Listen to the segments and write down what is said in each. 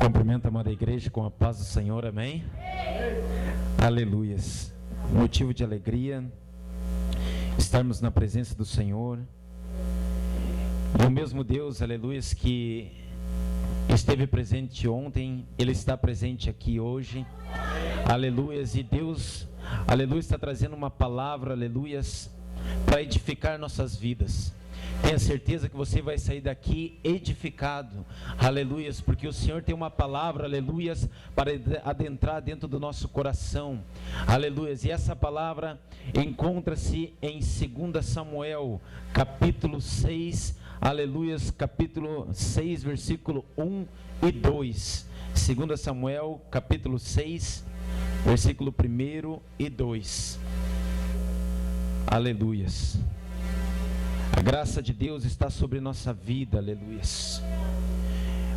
Cumprimento a amada igreja com a paz do Senhor, amém? Aleluias. Motivo de alegria estarmos na presença do Senhor. E o mesmo Deus, aleluias, que esteve presente ontem, Ele está presente aqui hoje. Aleluias. E Deus, aleluia, está trazendo uma palavra, aleluias, para edificar nossas vidas. Tenha certeza que você vai sair daqui edificado, aleluias, porque o Senhor tem uma palavra, aleluias, para adentrar dentro do nosso coração, aleluias. E essa palavra encontra-se em 2 Samuel, capítulo 6, aleluias, capítulo 6, versículo 1 e 2. 2 Samuel, capítulo 6, versículo 1 e 2. Aleluias. A graça de Deus está sobre nossa vida, aleluias.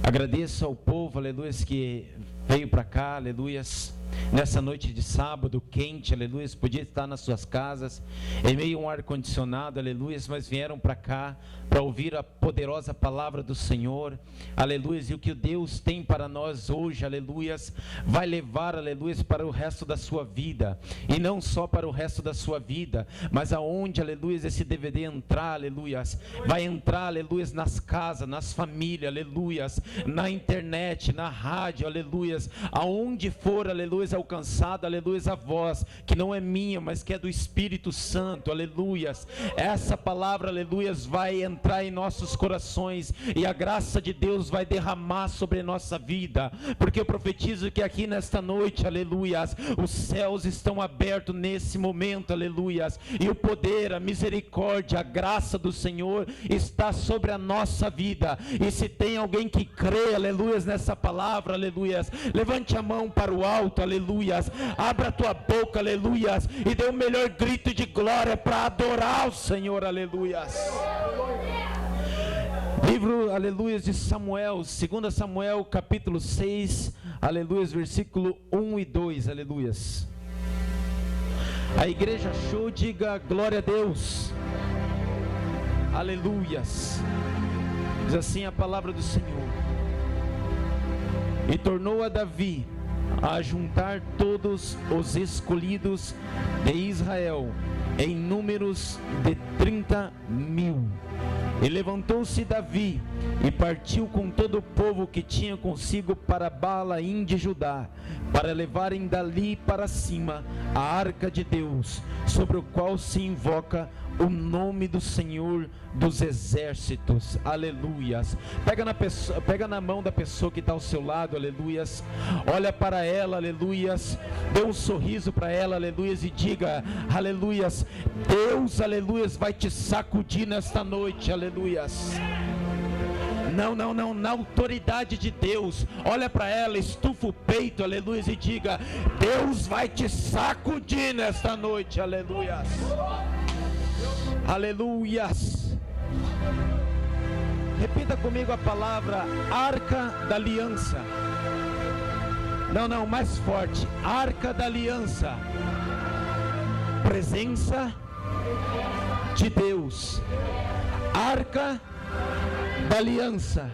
Agradeço ao povo, aleluias, que veio para cá, aleluias, nessa noite de sábado, quente, aleluias, podia estar nas suas casas, em meio a um ar-condicionado, aleluias, mas vieram para cá, para ouvir a poderosa palavra do Senhor, aleluias, e o que Deus tem para nós hoje, aleluias, vai levar, aleluias, para o resto da sua vida, e não só para o resto da sua vida, mas aonde, aleluias, esse DVD entrar, aleluias, vai entrar, aleluias, nas casas, nas famílias, aleluias, na internet, na rádio, aleluias, aonde for, aleluias, alcançado, aleluias, a voz, que não é minha, mas que é do Espírito Santo, aleluias, essa palavra, aleluias, vai entrar em nossos corações, e a graça de Deus vai derramar sobre nossa vida, porque eu profetizo que aqui nesta noite, aleluias, os céus estão abertos nesse momento, aleluias, e o poder, a misericórdia, a graça do Senhor está sobre a nossa vida, e se tem alguém que crê, aleluias, nessa palavra, aleluias, levante a mão para o alto, aleluias, abra a tua boca, aleluias, e dê o melhor grito de glória para adorar o Senhor, aleluias. Livro, aleluias, de Samuel, 2 Samuel, capítulo 6, aleluias, versículo 1 e 2, aleluias. A igreja achou, diga glória a Deus, aleluias. Diz assim a palavra do Senhor: e tornou a Davi a juntar todos os escolhidos de Israel, em números de 30.000. E levantou-se Davi e partiu com todo o povo que tinha consigo para Balaim de Judá, para levarem dali para cima a arca de Deus, sobre o qual se invoca o nome do Senhor dos exércitos, aleluias. Pega na mão da pessoa que está ao seu lado, aleluias, olha para ela, aleluias, dê um sorriso para ela, aleluias, e diga, aleluias, Deus, aleluias, vai te sacudir nesta noite, aleluias. Não, na autoridade de Deus, olha para ela, estufa o peito, aleluias, e diga, Deus vai te sacudir nesta noite, aleluias. Aleluias. Repita comigo a palavra Arca da Aliança. Não, mais forte. Arca da Aliança. Presença de Deus. Arca da Aliança.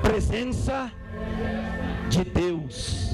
Presença de Deus.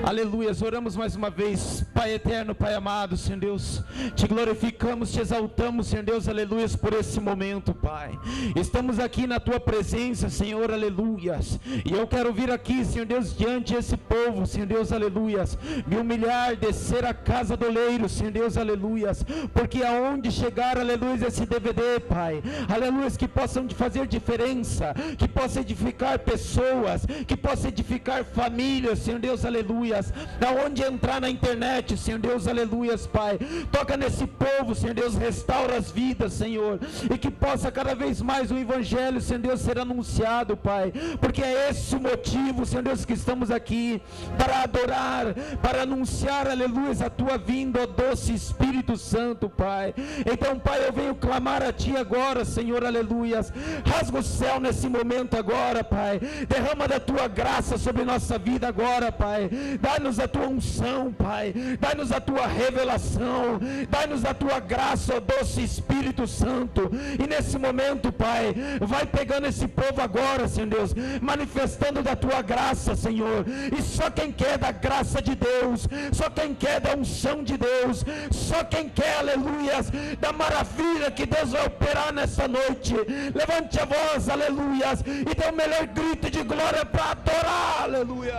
Aleluias, oramos mais uma vez. Pai eterno, Pai amado, Senhor Deus, te glorificamos, te exaltamos, Senhor Deus, aleluias, por esse momento, Pai. Estamos aqui na tua presença, Senhor, aleluias, e eu quero vir aqui, Senhor Deus, diante desse povo, Senhor Deus, aleluias, me humilhar, descer a casa do oleiro, Senhor Deus, aleluias, porque aonde chegar, aleluias, esse DVD, Pai, aleluias, que possam fazer diferença, que possa edificar pessoas, que possa edificar famílias, Senhor Deus, aleluias, aonde entrar na internet, Senhor Deus, aleluias, Pai, toca nesse povo, Senhor Deus, restaura as vidas, Senhor, e que possa cada vez mais o Evangelho, Senhor Deus, ser anunciado, Pai, porque é esse o motivo, Senhor Deus, que estamos aqui, para adorar, para anunciar, aleluias, a tua vinda, ó doce Espírito Santo, Pai. Então, Pai, eu venho clamar a ti agora, Senhor, aleluias, rasga o céu nesse momento agora, Pai, derrama da tua graça sobre nossa vida agora, Pai, dá-nos a tua unção, Pai, dai-nos a tua revelação, dai-nos a tua graça, ó doce Espírito Santo. E nesse momento, Pai, vai pegando esse povo agora, Senhor Deus, manifestando da tua graça, Senhor. E só quem quer da graça de Deus, só quem quer da unção de Deus, só quem quer, aleluias, da maravilha que Deus vai operar nessa noite, levante a voz, aleluias, e dê o melhor grito de glória para adorar, aleluias.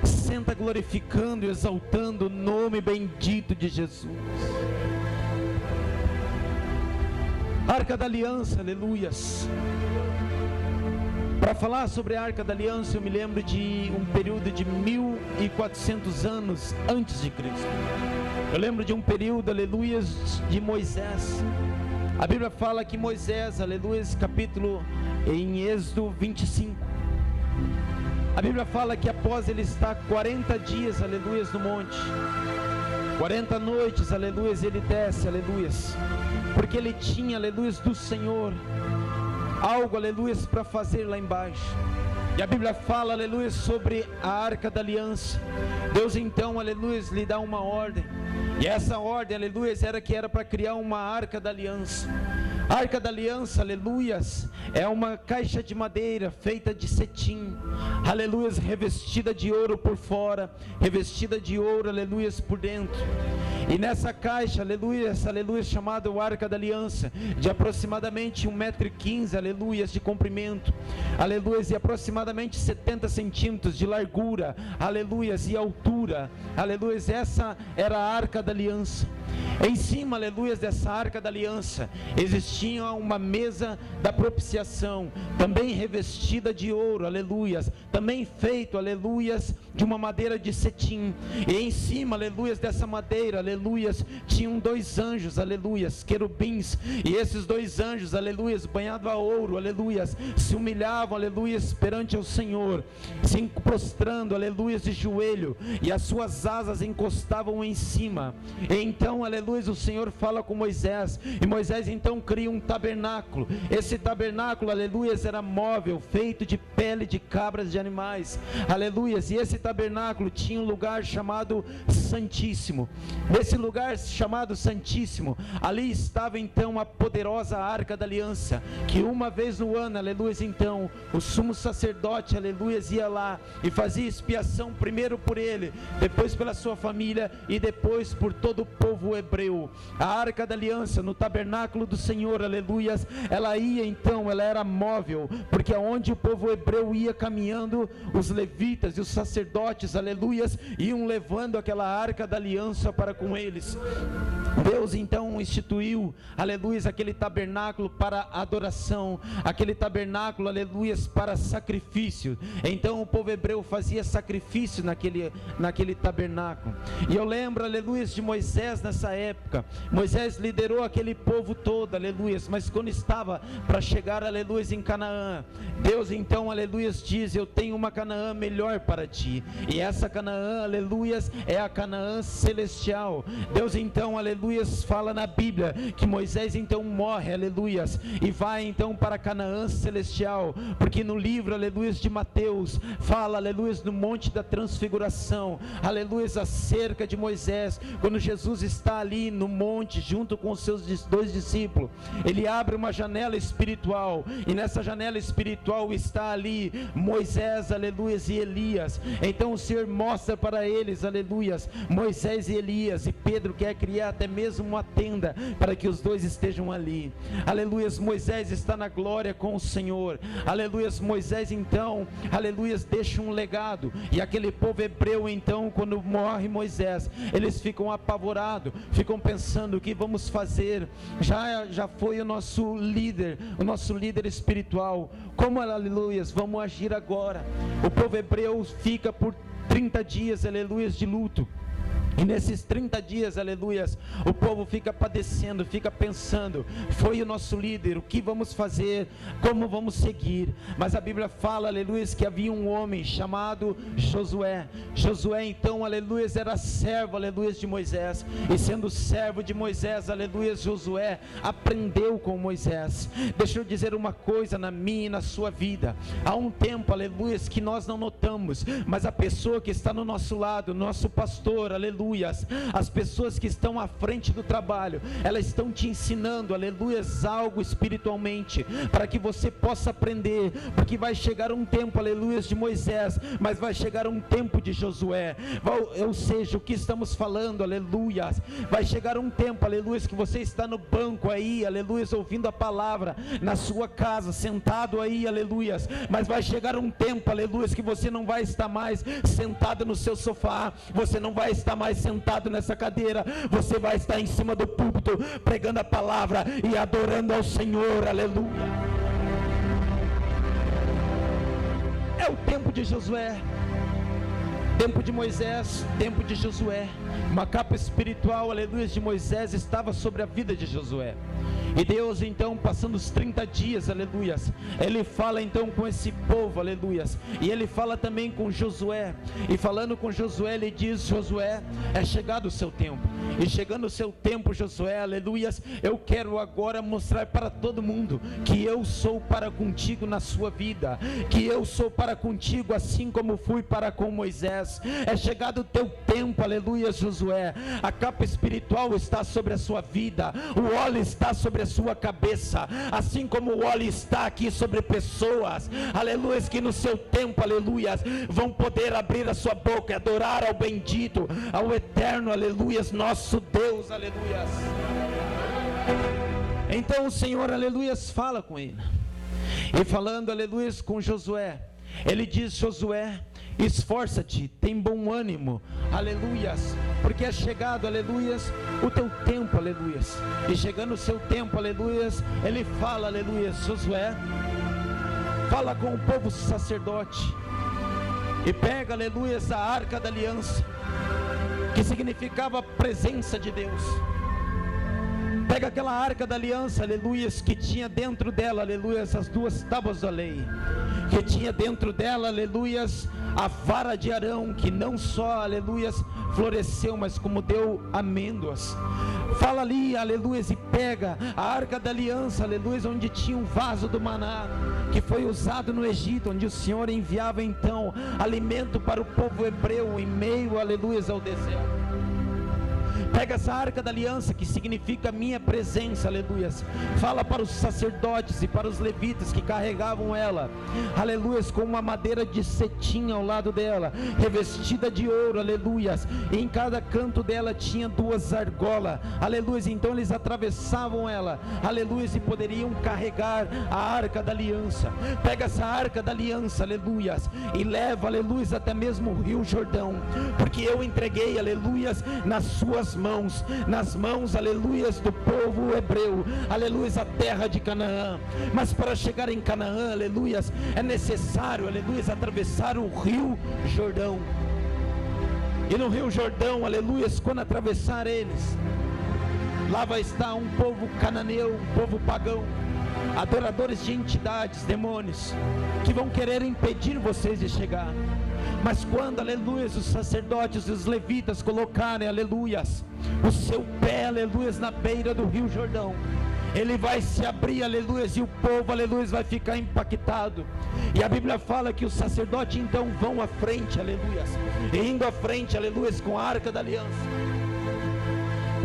Senta glorificando e exaltando o nome bendito de Jesus. Arca da Aliança, aleluias. Para falar sobre a Arca da Aliança, eu me lembro de um período de 1400 anos antes de Cristo. Eu lembro de um período, aleluias, de Moisés. A Bíblia fala que Moisés, aleluias, capítulo em Êxodo 25. A Bíblia fala que após ele estar 40 dias, aleluias, no monte, 40 noites, aleluias, ele desce, aleluias, porque ele tinha, aleluias, do Senhor algo, aleluias, para fazer lá embaixo. E a Bíblia fala, aleluia, sobre a Arca da Aliança. Deus então, aleluia, lhe dá uma ordem. E essa ordem, aleluia, era para criar uma Arca da Aliança. A Arca da Aliança, aleluias, é uma caixa de madeira feita de cetim, aleluias, revestida de ouro por fora, revestida de ouro, aleluias, por dentro. E nessa caixa, aleluias, chamada Arca da Aliança, de aproximadamente 1,15 m, aleluias, de comprimento, aleluias, e aproximadamente 70 centímetros de largura, aleluias, e altura, aleluias, essa era a Arca da Aliança. Em cima, aleluias, dessa Arca da Aliança, existia uma mesa da propiciação, também revestida de ouro, aleluias, também feito, aleluias, de uma madeira de cetim. E em cima, aleluias, dessa madeira, aleluias, tinham 2 anjos, aleluias, querubins. E esses 2 anjos, aleluias, banhados a ouro, aleluias, se humilhavam, aleluias, perante o Senhor, se prostrando, aleluias, de joelho, e as suas asas encostavam em cima. E então, aleluia, o Senhor fala com Moisés, e Moisés então cria um tabernáculo. Esse tabernáculo, aleluia, era móvel, feito de pele de cabras de animais, aleluia, e esse tabernáculo tinha um lugar chamado Santíssimo. Nesse lugar chamado Santíssimo, ali estava então a poderosa Arca da Aliança, que uma vez no ano, aleluia, então o sumo sacerdote, aleluia, ia lá e fazia expiação, primeiro por ele, depois pela sua família e depois por todo o povo hebreu. A Arca da Aliança no tabernáculo do Senhor, aleluias, ela ia então, ela era móvel, porque aonde o povo hebreu ia caminhando, os levitas e os sacerdotes, aleluias, iam levando aquela Arca da Aliança para com eles. Deus então instituiu, aleluias, aquele tabernáculo para adoração, aquele tabernáculo, aleluias, para sacrifício. Então o povo hebreu fazia sacrifício naquele tabernáculo. E eu lembro, aleluias, de Moisés nessa época. Moisés liderou aquele povo todo, aleluias, mas quando estava para chegar, aleluias, em Canaã, Deus então, aleluias, diz: eu tenho uma Canaã melhor para ti. E essa Canaã, aleluias, é a Canaã celestial. Deus então, aleluias, fala na Bíblia que Moisés então morre, aleluias, e vai então para Canaã celestial, porque no livro, aleluias, de Mateus, fala, aleluias, no monte da transfiguração, aleluias, acerca de Moisés, quando Jesus está ali no monte, junto com os seus 2 discípulos, ele abre uma janela espiritual, e nessa janela espiritual está ali Moisés, aleluias, e Elias. Então o Senhor mostra para eles, aleluias, Moisés e Elias, e Pedro quer criar até mesmo uma tenda, para que os 2 estejam ali, aleluias. Moisés está na glória com o Senhor, aleluias. Moisés então, aleluias, deixa um legado, e aquele povo hebreu então, quando morre Moisés, eles ficam apavorados, ficam pensando: o que vamos fazer? Já foi o nosso líder espiritual, como, aleluias, vamos agir agora? O povo hebreu fica por 30 dias, aleluias, de luto. E nesses 30 dias, aleluias, o povo fica padecendo, fica pensando, foi o nosso líder, o que vamos fazer, como vamos seguir? Mas a Bíblia fala, aleluias, que havia um homem chamado Josué. Josué então, aleluias, era servo, aleluias, de Moisés. E sendo servo de Moisés, aleluias, Josué aprendeu com Moisés. Deixa eu dizer uma coisa na minha e na sua vida. Há um tempo, aleluias, que nós não notamos, mas a pessoa que está no nosso lado, nosso pastor, aleluias, as pessoas que estão à frente do trabalho, elas estão te ensinando, aleluias, algo espiritualmente, para que você possa aprender, porque vai chegar um tempo, aleluias, de Moisés, mas vai chegar um tempo de Josué, ou seja, o que estamos falando, aleluias, vai chegar um tempo, aleluias, que você está no banco aí, aleluias, ouvindo a palavra, na sua casa, sentado aí, aleluias, mas vai chegar um tempo, aleluias, que você não vai estar mais sentado no seu sofá, você não vai estar mais sentado nessa cadeira, você vai estar em cima do púlpito, pregando a palavra e adorando ao Senhor, aleluia. É o tempo de Josué, tempo de Moisés, tempo de Josué. Uma capa espiritual, aleluia, de Moisés estava sobre a vida de Josué. E Deus então, passando os 30 dias, aleluias, Ele fala então com esse povo, aleluias, e Ele fala também com Josué, e falando com Josué, Ele diz: Josué, é chegado o seu tempo, e chegando o seu tempo, Josué, aleluias, eu quero agora mostrar para todo mundo, que eu sou para contigo na sua vida, que eu sou para contigo, assim como fui para com Moisés. É chegado o teu tempo, aleluia, Josué, a capa espiritual está sobre a sua vida, o óleo está sobre a sua cabeça, assim como o óleo está aqui sobre pessoas, aleluia, que no seu tempo, aleluia, vão poder abrir a sua boca e adorar ao bendito, ao eterno, aleluia, nosso Deus, aleluia. Então o Senhor, aleluia, fala com ele, e falando, aleluia, com Josué, ele diz: Josué, esforça-te, tem bom ânimo, aleluias, porque é chegado, aleluias, o teu tempo, aleluias, e chegando o seu tempo, aleluias, ele fala, aleluias, Josué, fala com o povo sacerdote, e pega, aleluias, a arca da aliança, que significava a presença de Deus. Pega aquela arca da aliança, aleluias, que tinha dentro dela, aleluias, as duas tábuas da lei, que tinha dentro dela, aleluias, a vara de Arão, que não só, aleluias, floresceu, mas como deu amêndoas. Fala ali, aleluias, e pega a arca da aliança, aleluias, onde tinha um vaso do maná, que foi usado no Egito, onde o Senhor enviava então alimento para o povo hebreu, em meio, aleluias, ao deserto. Pega essa arca da aliança, que significa minha presença, aleluias, fala para os sacerdotes e para os levitas que carregavam ela, aleluias, com uma madeira de cetim ao lado dela, revestida de ouro, aleluias, e em cada canto dela tinha duas argolas, aleluias, então eles atravessavam ela, aleluias, e poderiam carregar a arca da aliança. Pega essa arca da aliança, aleluias, e leva, aleluias, até mesmo o rio Jordão, porque eu entreguei, aleluias, nas suas mãos, nas mãos, aleluias, do povo hebreu, aleluias, a terra de Canaã. Mas para chegar em Canaã, aleluias, é necessário, aleluias, atravessar o rio Jordão. E no rio Jordão, aleluias, quando atravessar eles, lá vai estar um povo cananeu, um povo pagão, adoradores de entidades, demônios, que vão querer impedir vocês de chegar. Mas quando, aleluias, os sacerdotes e os levitas colocarem, aleluias, o seu pé, aleluias, na beira do rio Jordão, ele vai se abrir, aleluias, e o povo, aleluias, vai ficar impactado. E a Bíblia fala que os sacerdotes então vão à frente, aleluias, e indo à frente, aleluias, com a arca da aliança,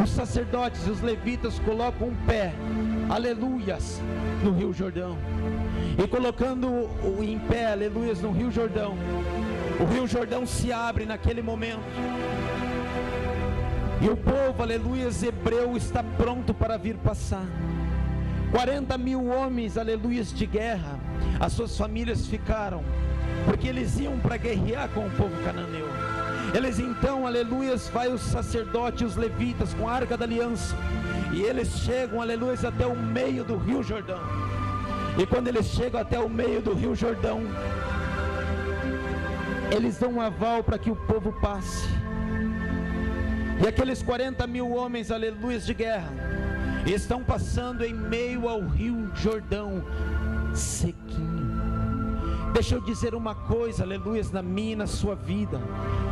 os sacerdotes e os levitas colocam um pé, aleluias, no rio Jordão, e colocando em pé, aleluias, no rio Jordão, o rio Jordão se abre naquele momento, e o povo, aleluias, hebreu está pronto para vir passar. 40.000 homens, aleluias, de guerra, as suas famílias ficaram, porque eles iam para guerrear com o povo cananeu. Eles então, aleluias, vai os sacerdotes e os levitas com a arca da aliança, e eles chegam, aleluias, até o meio do rio Jordão. E quando eles chegam até o meio do rio Jordão, eles dão um aval para que o povo passe. E aqueles 40 mil homens, aleluia, de guerra, estão passando em meio ao rio Jordão, sequinho. Deixa eu dizer uma coisa, aleluia, na minha e na sua vida.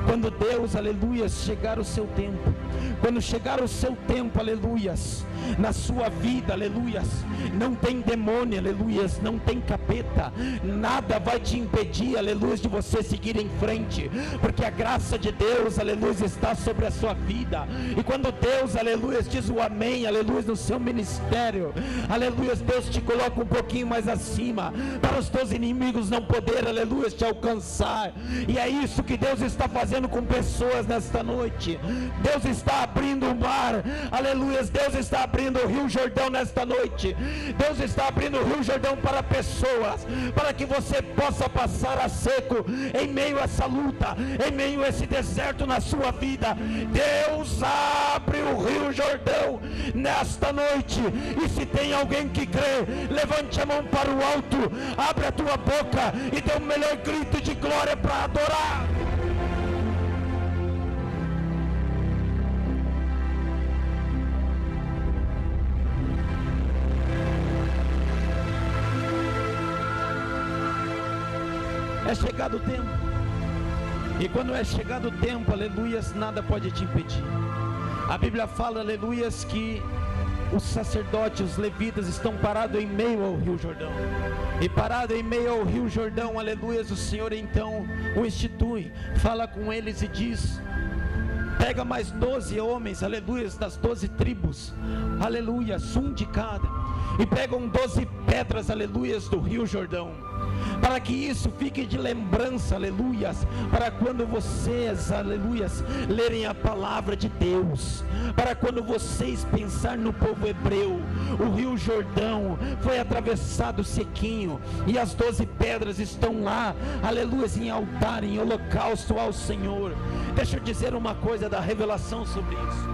Quando Deus, aleluia, chegar o seu tempo, quando chegar o seu tempo, aleluias, na sua vida, aleluias, não tem demônio, aleluias, não tem capeta, nada vai te impedir, aleluias, de você seguir em frente, porque a graça de Deus, aleluias, está sobre a sua vida. E quando Deus, aleluias, diz o amém, aleluias, no seu ministério, aleluias, Deus te coloca um pouquinho mais acima, para os teus inimigos não poder, aleluias, te alcançar. E é isso que Deus está fazendo com pessoas nesta noite. Deus está abrindo o mar, aleluias, Deus está abrindo o rio Jordão nesta noite. Deus está abrindo o rio Jordão para pessoas, para que você possa passar a seco em meio a essa luta, em meio a esse deserto na sua vida. Deus abre o rio Jordão nesta noite. E se tem alguém que crê, levante a mão para o alto, abre a tua boca e dê o melhor grito de glória para adorar. É chegado o tempo, e quando é chegado o tempo, aleluias, nada pode te impedir. A Bíblia fala, aleluias, que os sacerdotes, os levitas estão parados em meio ao rio Jordão, e parado em meio ao rio Jordão, aleluias, o Senhor então o institui, fala com eles e diz: pega mais 12 homens, aleluias, das 12 tribos, aleluias, um de cada, e pegam 12 pedras, aleluias, do rio Jordão, para que isso fique de lembrança, aleluias, para quando vocês, aleluias, lerem a palavra de Deus, para quando vocês pensar no povo hebreu, o rio Jordão foi atravessado sequinho, e as 12 pedras estão lá, aleluias, em altar, em holocausto ao Senhor. Deixa eu dizer uma coisa da revelação sobre isso.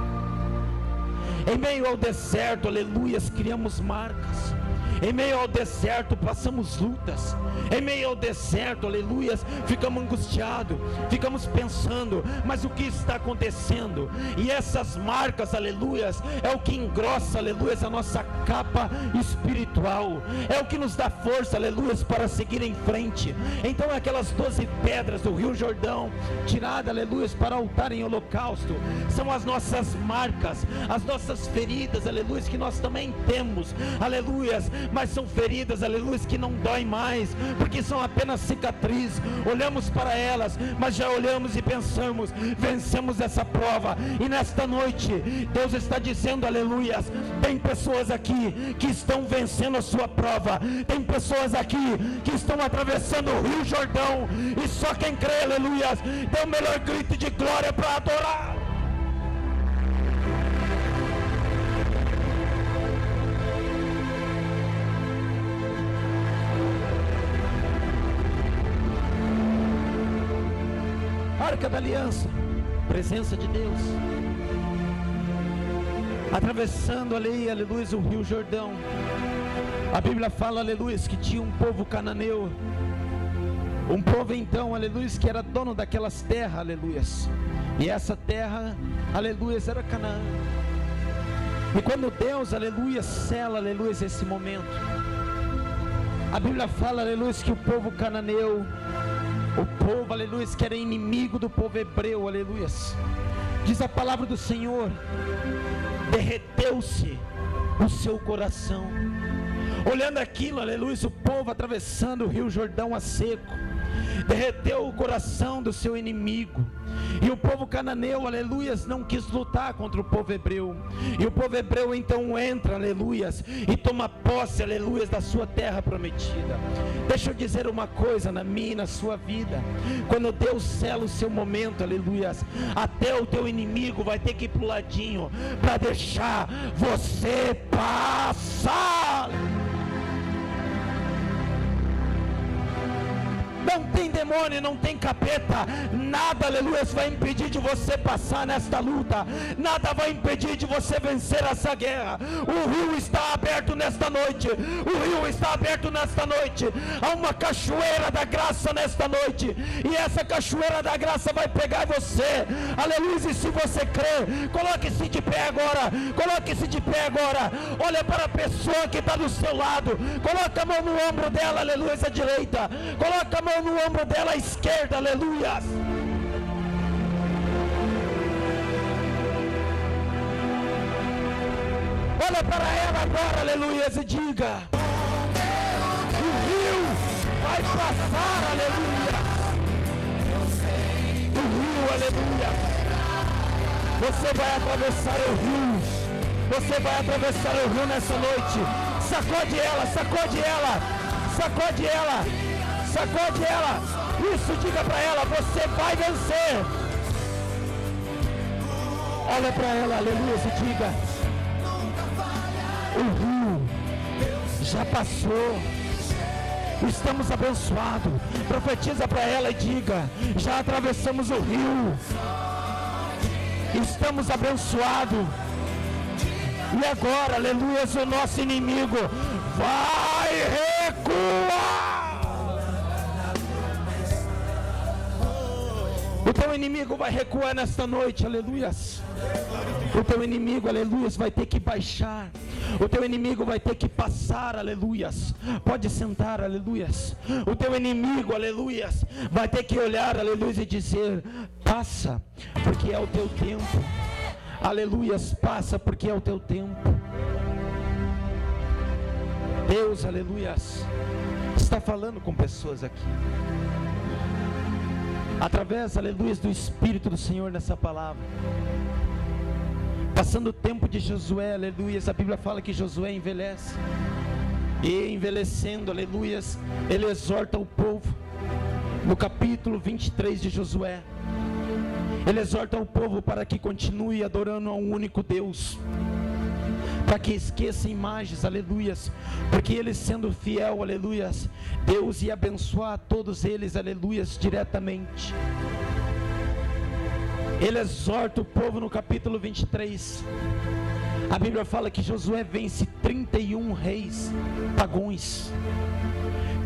Em meio ao deserto, aleluias, criamos marcas. Em meio ao deserto passamos lutas. Em meio ao deserto, aleluias, ficamos angustiados, ficamos pensando, mas o que está acontecendo? E essas marcas, aleluias, é o que engrossa, aleluias, a nossa capa espiritual, é o que nos dá força, aleluias, para seguir em frente. Então aquelas 12 pedras do rio Jordão, tiradas, aleluias, para altar em holocausto, são as nossas marcas, as nossas feridas, aleluias, que nós também temos, aleluias, mas são feridas, aleluia, que não dói mais, porque são apenas cicatrizes. Olhamos para elas, mas já olhamos e pensamos: vencemos essa prova. E nesta noite Deus está dizendo, aleluia, tem pessoas aqui que estão vencendo a sua prova, tem pessoas aqui que estão atravessando o rio Jordão, e só quem crê, aleluia, dê o melhor grito de glória para adorar. Arca da Aliança, presença de Deus, atravessando ali, aleluia, o rio Jordão. A Bíblia fala, aleluia, que tinha um povo cananeu, um povo então, aleluia, que era dono daquelas terras, aleluia, e essa terra, aleluia, era Canaã. E quando Deus, aleluia, sela, aleluia, esse momento, a Bíblia fala, aleluia, que o povo cananeu, o povo, aleluia, que era inimigo do povo hebreu, aleluia, diz a palavra do Senhor, derreteu-se o seu coração, olhando aquilo, aleluia, o povo atravessando o rio Jordão a seco, derreteu o coração do seu inimigo. E o povo cananeu, aleluias, não quis lutar contra o povo hebreu. E o povo hebreu então entra, aleluias, e toma posse, aleluias, da sua terra prometida. Deixa eu dizer uma coisa na minha e na sua vida. Quando Deus sela o seu momento, aleluias, até o teu inimigo vai ter que ir pro ladinho para deixar você passar. Não tem demônio, não tem capeta, nada, aleluia, vai impedir de você passar nesta luta, nada vai impedir de você vencer essa guerra. O rio está aberto nesta noite, o rio está aberto nesta noite. Há uma cachoeira da graça nesta noite, e essa cachoeira da graça vai pegar você, aleluia. E se você crê, coloque-se de pé agora, coloque-se de pé agora, olha para a pessoa que está do seu lado, coloca a mão no ombro dela, aleluia, a direita, coloca a mão no ombro dela, a esquerda, aleluia. Olha para ela agora, aleluia, e diga: o rio vai passar, aleluia. O rio, aleluia. Você vai atravessar o rio. Você vai atravessar o rio nessa noite. Sacode ela, sacode ela, sacode ela, sacode ela. Isso, diga para ela: você vai vencer. Olha para ela, aleluia, e diga: o rio já passou. Estamos abençoados. Profetiza para ela e diga: já atravessamos o rio. Estamos abençoados. E agora, aleluia, o nosso inimigo vai recuar. O teu inimigo vai recuar nesta noite, aleluia. O teu inimigo, aleluia, vai ter que baixar. O teu inimigo vai ter que passar, aleluias. Pode sentar, aleluias. O teu inimigo, aleluias, vai ter que olhar, aleluias, e dizer: passa, porque é o teu tempo. Aleluias, passa, porque é o teu tempo. Deus, aleluias, está falando com pessoas aqui, através, aleluias, do Espírito do Senhor nessa palavra. Passando o tempo de Josué, aleluias, a Bíblia fala que Josué envelhece, e envelhecendo, aleluias, ele exorta o povo. No capítulo 23 de Josué, ele exorta o povo para que continue adorando a um único Deus, para que esqueça imagens, aleluias, porque ele sendo fiel, aleluias, Deus ia abençoar todos eles, aleluias, diretamente. Ele exorta o povo no capítulo 23. A Bíblia fala que Josué vence 31 reis pagãos,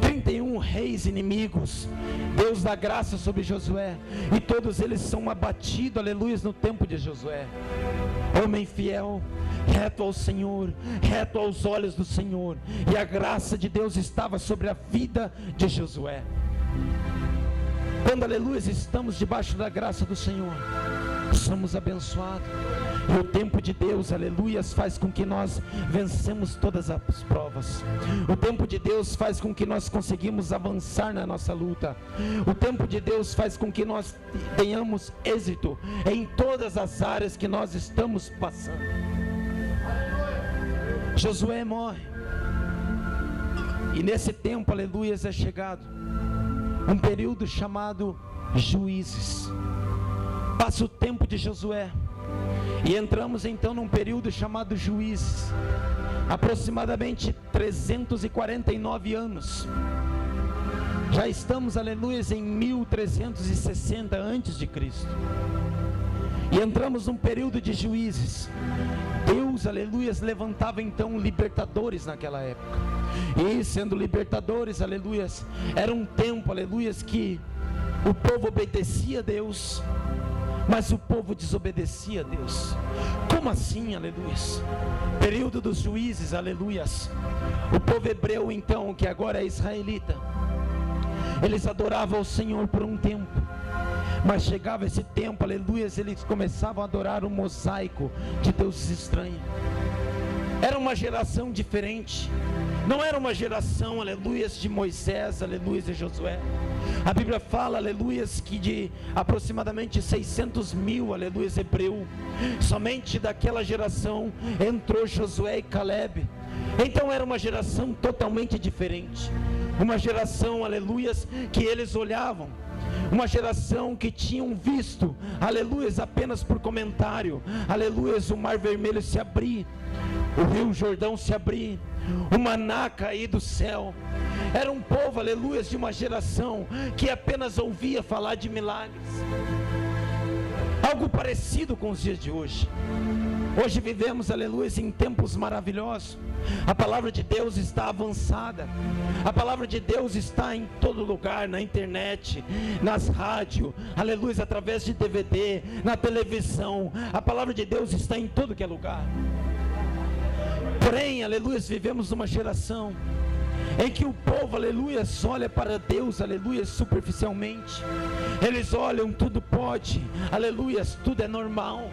31 reis inimigos. Deus dá graça sobre Josué, e todos eles são abatidos, aleluia, no tempo de Josué. Homem fiel, reto ao Senhor, reto aos olhos do Senhor, e a graça de Deus estava sobre a vida de Josué. Quando, aleluia, estamos debaixo da graça do Senhor, somos abençoados. E o tempo de Deus, aleluia, faz com que nós vencemos todas as provas. O tempo de Deus faz com que nós conseguimos avançar na nossa luta. O tempo de Deus faz com que nós tenhamos êxito em todas as áreas que nós estamos passando. Josué morre, e nesse tempo, aleluia, é chegado um período chamado Juízes. Passa o tempo de Josué, e entramos então num período chamado Juízes, aproximadamente 349 anos. Já estamos, aleluia, em 1360 antes de Cristo, e entramos num período de Juízes. Deus, aleluia, levantava então libertadores naquela época, e sendo libertadores, aleluia, era um tempo, aleluia, que o povo obedecia a Deus, mas o povo desobedecia a Deus. Como assim, aleluia? Período dos juízes, aleluia. O povo hebreu então, que agora é israelita, eles adoravam o Senhor por um tempo, mas chegava esse tempo, aleluia, eles começavam a adorar um mosaico de deuses estranhos. Era uma geração diferente, não era uma geração, aleluia, de Moisés, aleluia, e Josué. A Bíblia fala, aleluia, que de aproximadamente 600 mil, aleluia, hebreu, somente daquela geração entrou Josué e Caleb. Então era uma geração totalmente diferente, uma geração, aleluia, que eles olhavam, uma geração que tinham visto, aleluia, apenas por comentário, aleluia, o mar vermelho se abrir, o rio Jordão se abrir, o maná cair do céu. Era um povo, aleluia, de uma geração que apenas ouvia falar de milagres. Algo parecido com os dias de hoje. Hoje vivemos, aleluia, em tempos maravilhosos. A palavra de Deus está avançada. A palavra de Deus está em todo lugar, na internet, nas rádios, aleluia, através de DVD, na televisão. A palavra de Deus está em todo que é lugar. Porém, aleluia, vivemos numa geração em que o povo, aleluia, olha para Deus, aleluia, superficialmente. Eles olham, tudo pode, aleluia, tudo é normal.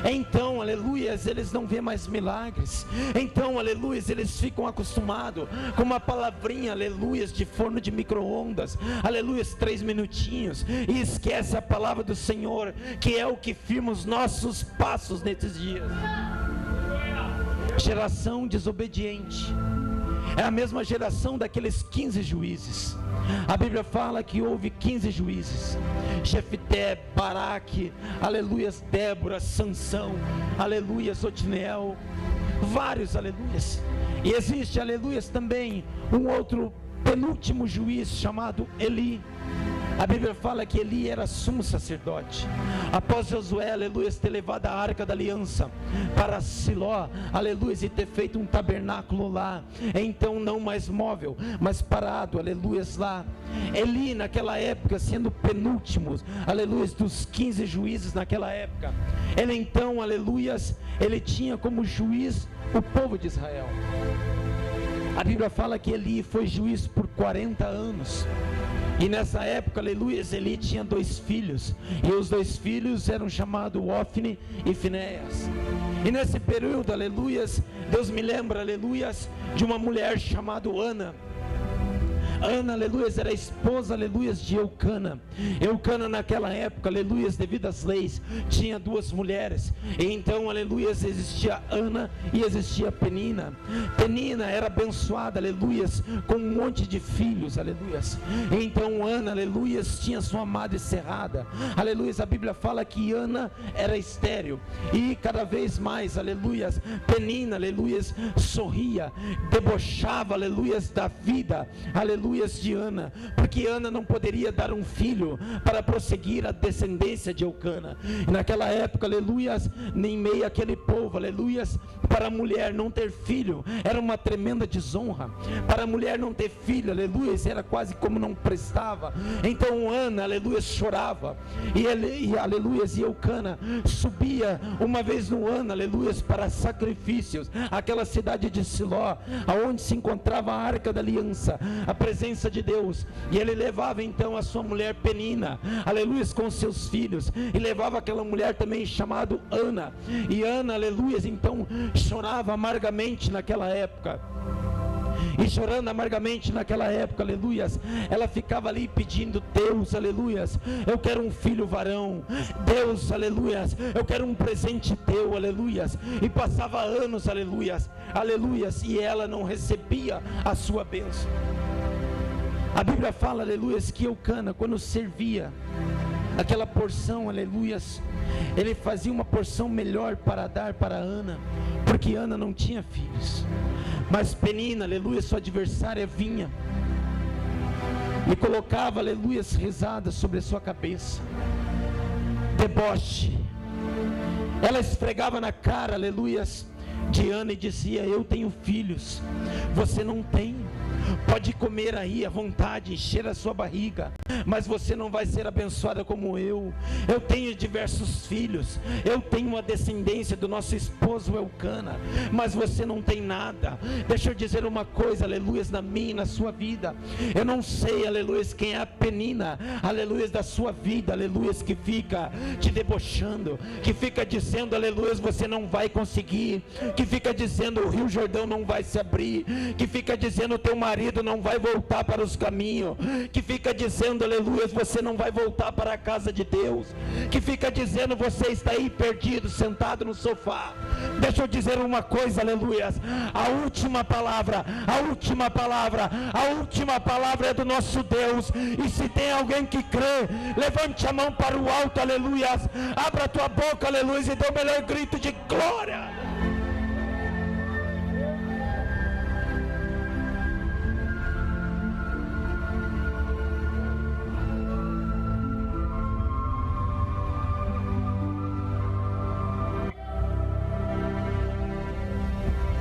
Então, aleluia, eles não vêem mais milagres. Então, aleluia, eles ficam acostumados com uma palavrinha, aleluia, de forno de micro-ondas, aleluia, 3 minutinhos, e esquece a palavra do Senhor, que é o que firma os nossos passos nesses dias. Geração desobediente. É a mesma geração daqueles 15 juízes. A Bíblia fala que houve 15 juízes: Jefté, Baraque, aleluias, Débora, Sansão, aleluias, Otniel, vários aleluias. E existe, aleluias, também um outro penúltimo juiz chamado Eli. A Bíblia fala que Eli era sumo sacerdote. Após Josué, aleluia, ter levado a arca da aliança para Siló, aleluia, e ter feito um tabernáculo lá, então não mais móvel, mas parado, aleluia, lá. Eli naquela época, sendo penúltimo, aleluia, dos 15 juízes naquela época, ele então, aleluia, ele tinha como juiz o povo de Israel. A Bíblia fala que Eli foi juiz por 40 anos. E nessa época, aleluia, Eli tinha 2 filhos. E os 2 filhos eram chamados Ofni e Finéias. E nesse período, aleluia, Deus me lembra, aleluia, de uma mulher chamada Ana. Ana, aleluia, era a esposa, aleluia, de Eucana. Eucana naquela época, aleluia, devido às leis, tinha 2 mulheres. E então, aleluia, existia Ana e existia Penina. Penina era abençoada, aleluia, com um monte de filhos, aleluia. E então Ana, aleluia, tinha sua amada encerrada. Aleluia, a Bíblia fala que Ana era estéril. E cada vez mais, aleluia, Penina, aleluia, sorria, debochava, aleluia, da vida, aleluia, de Ana, porque Ana não poderia dar um filho para prosseguir a descendência de Eucana. E naquela época, aleluia, em meio àquele povo, aleluia, para a mulher não ter filho era uma tremenda desonra. Para a mulher não ter filho, aleluia, era quase como não prestava. Então Ana, aleluia, chorava. E aleluia, e Eucana subia uma vez no ano, aleluia, para sacrifícios, aquela cidade de Siló, aonde se encontrava a arca da aliança, a presença de Deus. E ele levava então a sua mulher Penina, aleluia, com seus filhos, e levava aquela mulher também chamada Ana. E Ana, aleluia, então chorava amargamente naquela época. E chorando amargamente naquela época, aleluias, ela ficava ali pedindo: Deus, aleluias, eu quero um filho varão. Deus, aleluias, eu quero um presente teu, aleluias. E passava anos, aleluias, aleluias, e ela não recebia a sua bênção. A Bíblia fala, aleluias, que Eucana, quando servia aquela porção, aleluias, ele fazia uma porção melhor para dar para Ana, porque Ana não tinha filhos. Mas Penina, aleluia, sua adversária, vinha e colocava, aleluia, risadas sobre a sua cabeça, deboche. Ela esfregava na cara, aleluia, de Ana e dizia: eu tenho filhos, você não tem. Pode comer aí à vontade, encher a sua barriga, mas você não vai ser abençoada como eu. Eu tenho diversos filhos, eu tenho uma descendência do nosso esposo Eucana, mas você não tem nada. Deixa eu dizer uma coisa, aleluia, na minha e na sua vida. Eu não sei, aleluia, quem é a Penina, aleluia, da sua vida, aleluia, que fica te debochando, que fica dizendo, aleluia, você não vai conseguir, que fica dizendo o Rio Jordão não vai se abrir, que fica dizendo o teu marido não vai voltar para os caminhos, que fica dizendo, aleluia, você não vai voltar para a casa de Deus, que fica dizendo você está aí perdido, sentado no sofá. Deixa eu dizer uma coisa, aleluia, a última palavra é do nosso Deus. E se tem alguém que crê, levante a mão para o alto, aleluia, abra a tua boca, aleluia, e dê o melhor grito de glória.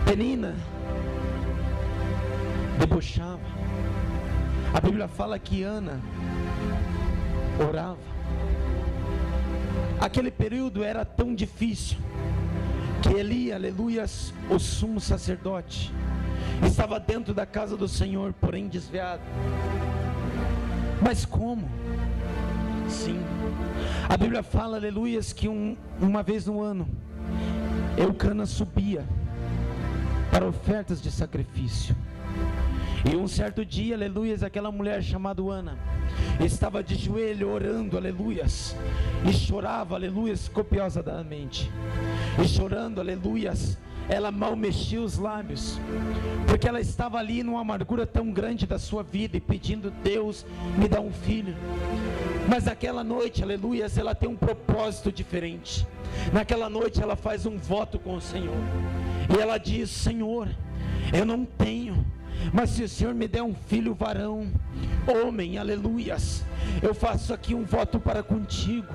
Penina debochava. A Bíblia fala que Ana orava. Aquele período era tão difícil que Eli, aleluias, o sumo sacerdote, estava dentro da casa do Senhor, porém desviado. Mas como? Sim, a Bíblia fala, aleluias, que uma vez no ano Eucana subia para ofertas de sacrifício. E um certo dia, aleluias, aquela mulher chamada Ana estava de joelho orando, aleluias, e chorava, aleluias, copiosamente. E chorando, aleluias, ela mal mexia os lábios, porque ela estava ali numa amargura tão grande da sua vida e pedindo: Deus, me dá um filho. Mas naquela noite, aleluias, ela tem um propósito diferente. Naquela noite ela faz um voto com o Senhor, e ela diz: Senhor, eu não tenho, mas se o Senhor me der um filho varão, homem, aleluias, eu faço aqui um voto para contigo,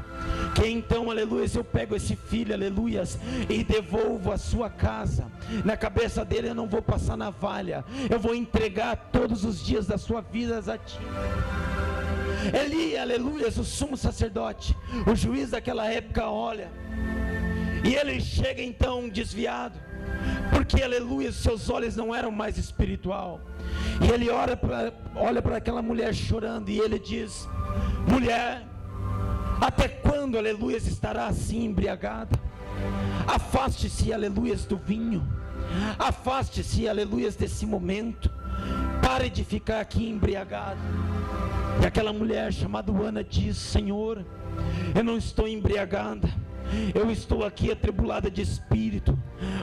que então, aleluias, eu pego esse filho, aleluias, e devolvo a sua casa. Na cabeça dele eu não vou passar navalha, eu vou entregar todos os dias da sua vida a ti. Eli, aleluias, o sumo sacerdote, o juiz daquela época, olha, e ele chega então desviado, porque, aleluia, seus olhos não eram mais espiritual. E ele olha para aquela mulher chorando, e ele diz: mulher, até quando, aleluia, estará assim embriagada? Afaste-se, aleluia, do vinho, afaste-se, aleluia, desse momento, pare de ficar aqui embriagado. E aquela mulher chamada Ana diz: Senhor, eu não estou embriagada, eu estou aqui atribulada de espírito,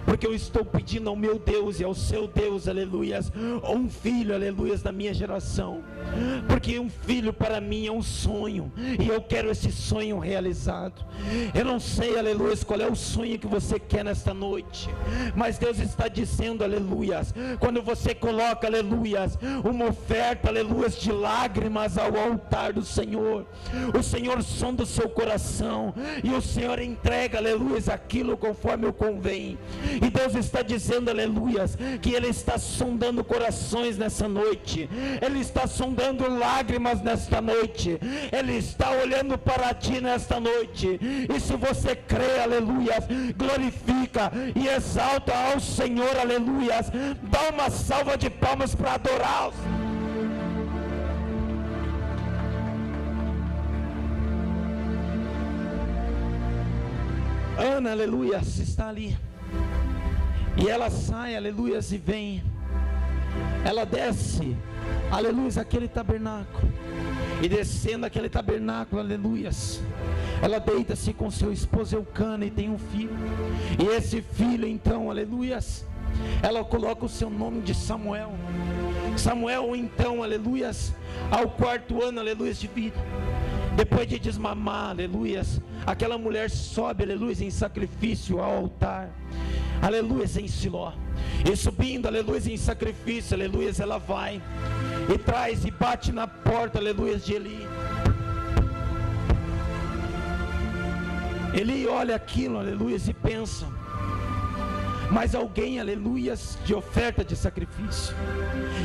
porque eu estou pedindo ao meu Deus e ao seu Deus, aleluias, um filho, aleluias, da minha geração, porque um filho para mim é um sonho, e eu quero esse sonho realizado. Eu não sei, aleluias, qual é o sonho que você quer nesta noite, mas Deus está dizendo, aleluias, quando você coloca, aleluias, uma oferta, aleluias, de lágrimas ao altar do Senhor, o Senhor sonda o seu coração, e o Senhor entrega, aleluias, aquilo conforme o convém. E Deus está dizendo, aleluias, que Ele está sondando corações nessa noite, Ele está sondando lágrimas nesta noite, Ele está olhando para ti nesta noite. E se você crê, aleluias, glorifica e exalta ao Senhor, aleluias, dá uma salva de palmas para adorá-lo. Ana, aleluia, está ali, e ela sai, aleluia, e vem, ela desce, aleluia, aquele tabernáculo, e descendo aquele tabernáculo, aleluia, ela deita-se com seu esposo Eucana e tem um filho, e esse filho então, aleluia, ela coloca o seu nome de Samuel. Samuel então, aleluia, ao 4º ano, aleluia, de vida, depois de desmamar, aleluias, aquela mulher sobe, aleluias, em sacrifício ao altar, aleluias, em Siló, e subindo, aleluias, em sacrifício, aleluias, ela vai e traz e bate na porta, aleluias, de Eli. Eli olha aquilo, aleluias, e pensa: mas alguém, aleluias, de oferta de sacrifício.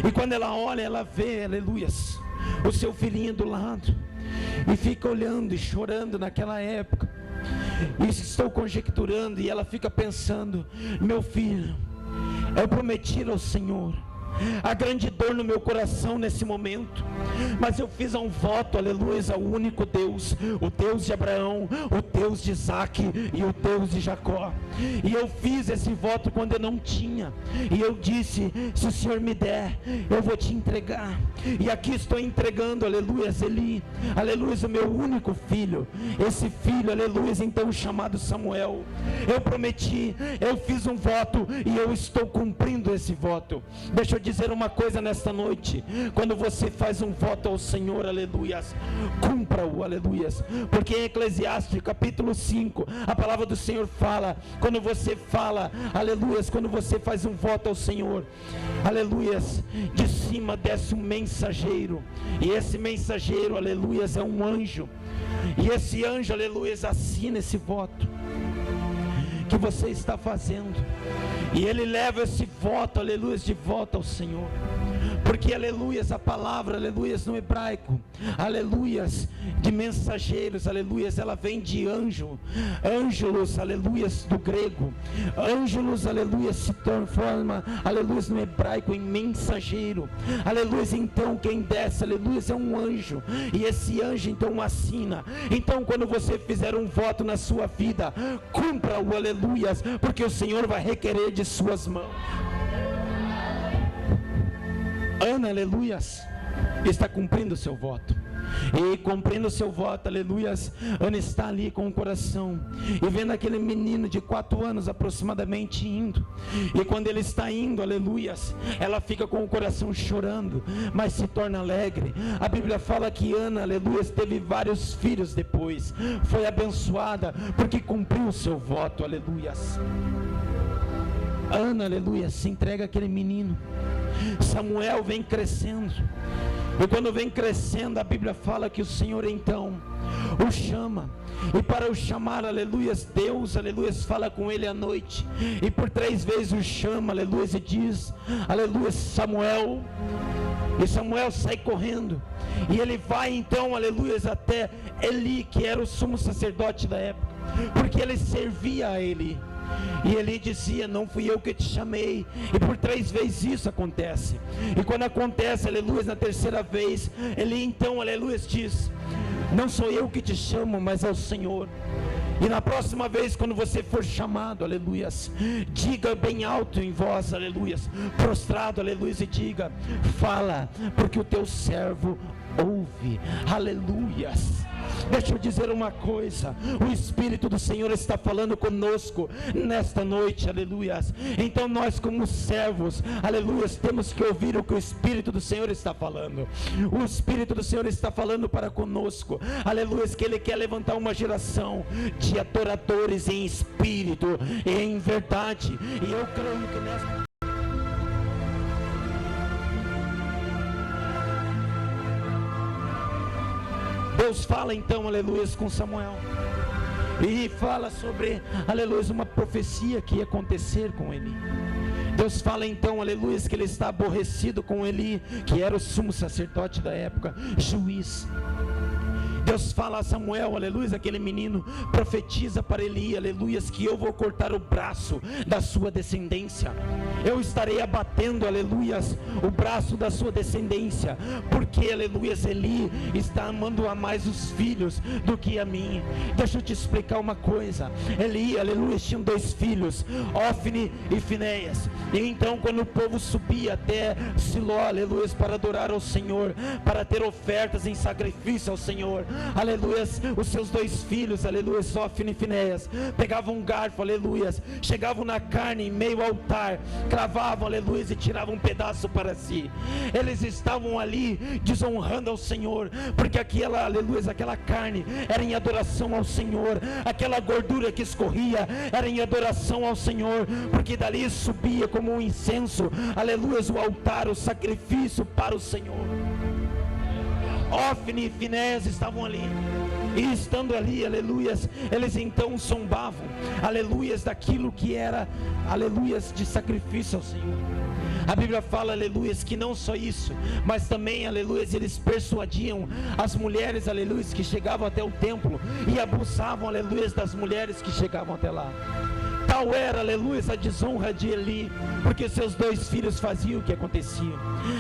E quando ela olha, ela vê, aleluias, o seu filhinho do lado, e fica olhando e chorando naquela época, e estou conjecturando, e ela fica pensando: meu filho, eu prometi ao Senhor, a grande dor no meu coração nesse momento, mas eu fiz um voto, aleluia, ao único Deus, o Deus de Abraão, o Deus de Isaac e o Deus de Jacó, e eu fiz esse voto quando eu não tinha, e eu disse: se o Senhor me der, eu vou te entregar, e aqui estou entregando, aleluia, Eli, aleluia, o meu único filho, esse filho, aleluia, então chamado Samuel. Eu prometi, eu fiz um voto, e eu estou cumprindo esse voto. Deixa eu dizer uma coisa nesta noite: quando você faz um voto ao Senhor, aleluias, cumpra-o, aleluias, porque em Eclesiastes capítulo 5, a palavra do Senhor fala, quando você fala, aleluias, quando você faz um voto ao Senhor, aleluias, de cima desce um mensageiro, e esse mensageiro, aleluias, é um anjo, e esse anjo, aleluias, assina esse voto que você está fazendo. E ele leva esse voto, aleluia, de volta ao Senhor. Porque, aleluias, a palavra, aleluias, no hebraico, aleluias, de mensageiros, aleluias, ela vem de anjo, ângelos, aleluias, do grego. Ângelos, aleluias, se transforma, aleluias, no hebraico, em mensageiro. Aleluias, então quem desce, aleluias, é um anjo. E esse anjo, então, assina. Então, quando você fizer um voto na sua vida, cumpra-o, aleluias, porque o Senhor vai requerer de suas mãos. Ana, aleluias, está cumprindo o seu voto. E cumprindo o seu voto, aleluias, Ana está ali com o coração, e vendo aquele menino de 4 anos aproximadamente indo. E quando ele está indo, aleluias, ela fica com o coração chorando, mas se torna alegre. A Bíblia fala que Ana, aleluias, teve vários filhos depois. Foi abençoada porque cumpriu o seu voto, aleluias. Ana, aleluia, se entrega àquele menino. Samuel vem crescendo, e quando vem crescendo, a Bíblia fala que o Senhor então o chama, e para o chamar, aleluias, Deus, aleluias, fala com ele à noite, e por 3 vezes o chama, aleluias, e diz, aleluias, Samuel. E Samuel sai correndo, e ele vai então, aleluias, até Eli, que era o sumo sacerdote da época, porque ele servia a Eli. E Eli dizia, não fui eu que te chamei. E por 3 vezes isso acontece. E quando acontece, aleluia, na 3ª vez, Eli então, aleluia, diz, não sou eu que te chamo, mas é o Senhor. E na próxima vez, quando você for chamado, aleluias, diga bem alto em voz, aleluias, prostrado, aleluias, e diga, fala, porque o teu servo ouve, aleluias. Deixa eu dizer uma coisa, o Espírito do Senhor está falando conosco nesta noite, aleluias. Então nós, como servos, aleluias, temos que ouvir o que o Espírito do Senhor está falando. O Espírito do Senhor está falando para conosco, aleluias, que Ele quer levantar uma geração de adoradores em espírito e em verdade. E eu creio que nessa... Deus fala então, aleluia, com Samuel, e fala sobre, aleluia, uma profecia que ia acontecer com Eli. Deus fala então, aleluia, que ele está aborrecido com Eli, que era o sumo sacerdote da época, juiz. Deus fala a Samuel, aleluia, aquele menino, profetiza para Eli, aleluia, que eu vou cortar o braço da sua descendência. Eu estarei abatendo, aleluia, o braço da sua descendência, porque, aleluia, Eli está amando a mais os filhos do que a mim. Deixa eu te explicar uma coisa. Eli, aleluia, tinha 2 filhos, Ofni e Finéias. E então, quando o povo subia até Siló, aleluia, para adorar ao Senhor, para ter ofertas em sacrifício ao Senhor, aleluia, os seus 2 filhos, aleluia, Ofni e Finéias, pegavam um garfo, aleluia, chegavam na carne em meio ao altar, cravavam, aleluia, e tiravam um pedaço para si. Eles estavam ali desonrando ao Senhor, porque aquela, aleluia, aquela carne era em adoração ao Senhor, aquela gordura que escorria era em adoração ao Senhor, porque dali subia como um incenso, aleluia, o altar, o sacrifício para o Senhor. Ofni e Finéias estavam ali, e estando ali, aleluias, eles então zombavam, aleluias, daquilo que era, aleluias, de sacrifício ao Senhor. A Bíblia fala, aleluias, que não só isso, mas também, aleluias, eles persuadiam as mulheres, aleluias, que chegavam até o templo, e abusavam, aleluias, das mulheres que chegavam até lá. Tal era, aleluia, a desonra de Eli, porque seus 2 filhos faziam o que acontecia.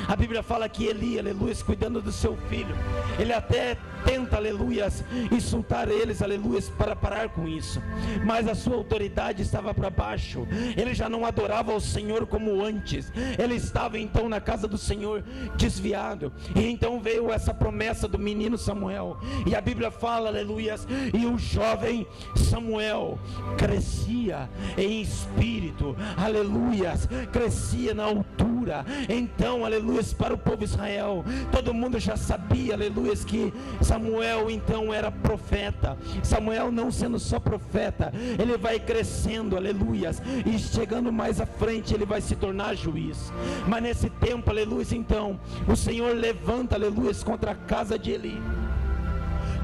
A Bíblia fala que Eli, aleluia, cuidando do seu filho, ele até tenta, aleluia, insultar eles, aleluia, para parar com isso, mas a sua autoridade estava para baixo. Ele já não adorava ao Senhor como antes, ele estava então na casa do Senhor desviado. E então veio essa promessa do menino Samuel, e a Bíblia fala, aleluia, e o jovem Samuel crescia em espírito, aleluia, crescia na altura. Então, aleluia, para o povo Israel, todo mundo já sabia, aleluia, que Samuel então era profeta. Samuel, não sendo só profeta, ele vai crescendo, aleluia, e chegando mais à frente ele vai se tornar juiz. Mas nesse tempo, aleluia, então o Senhor levanta, aleluia, contra a casa de Eli.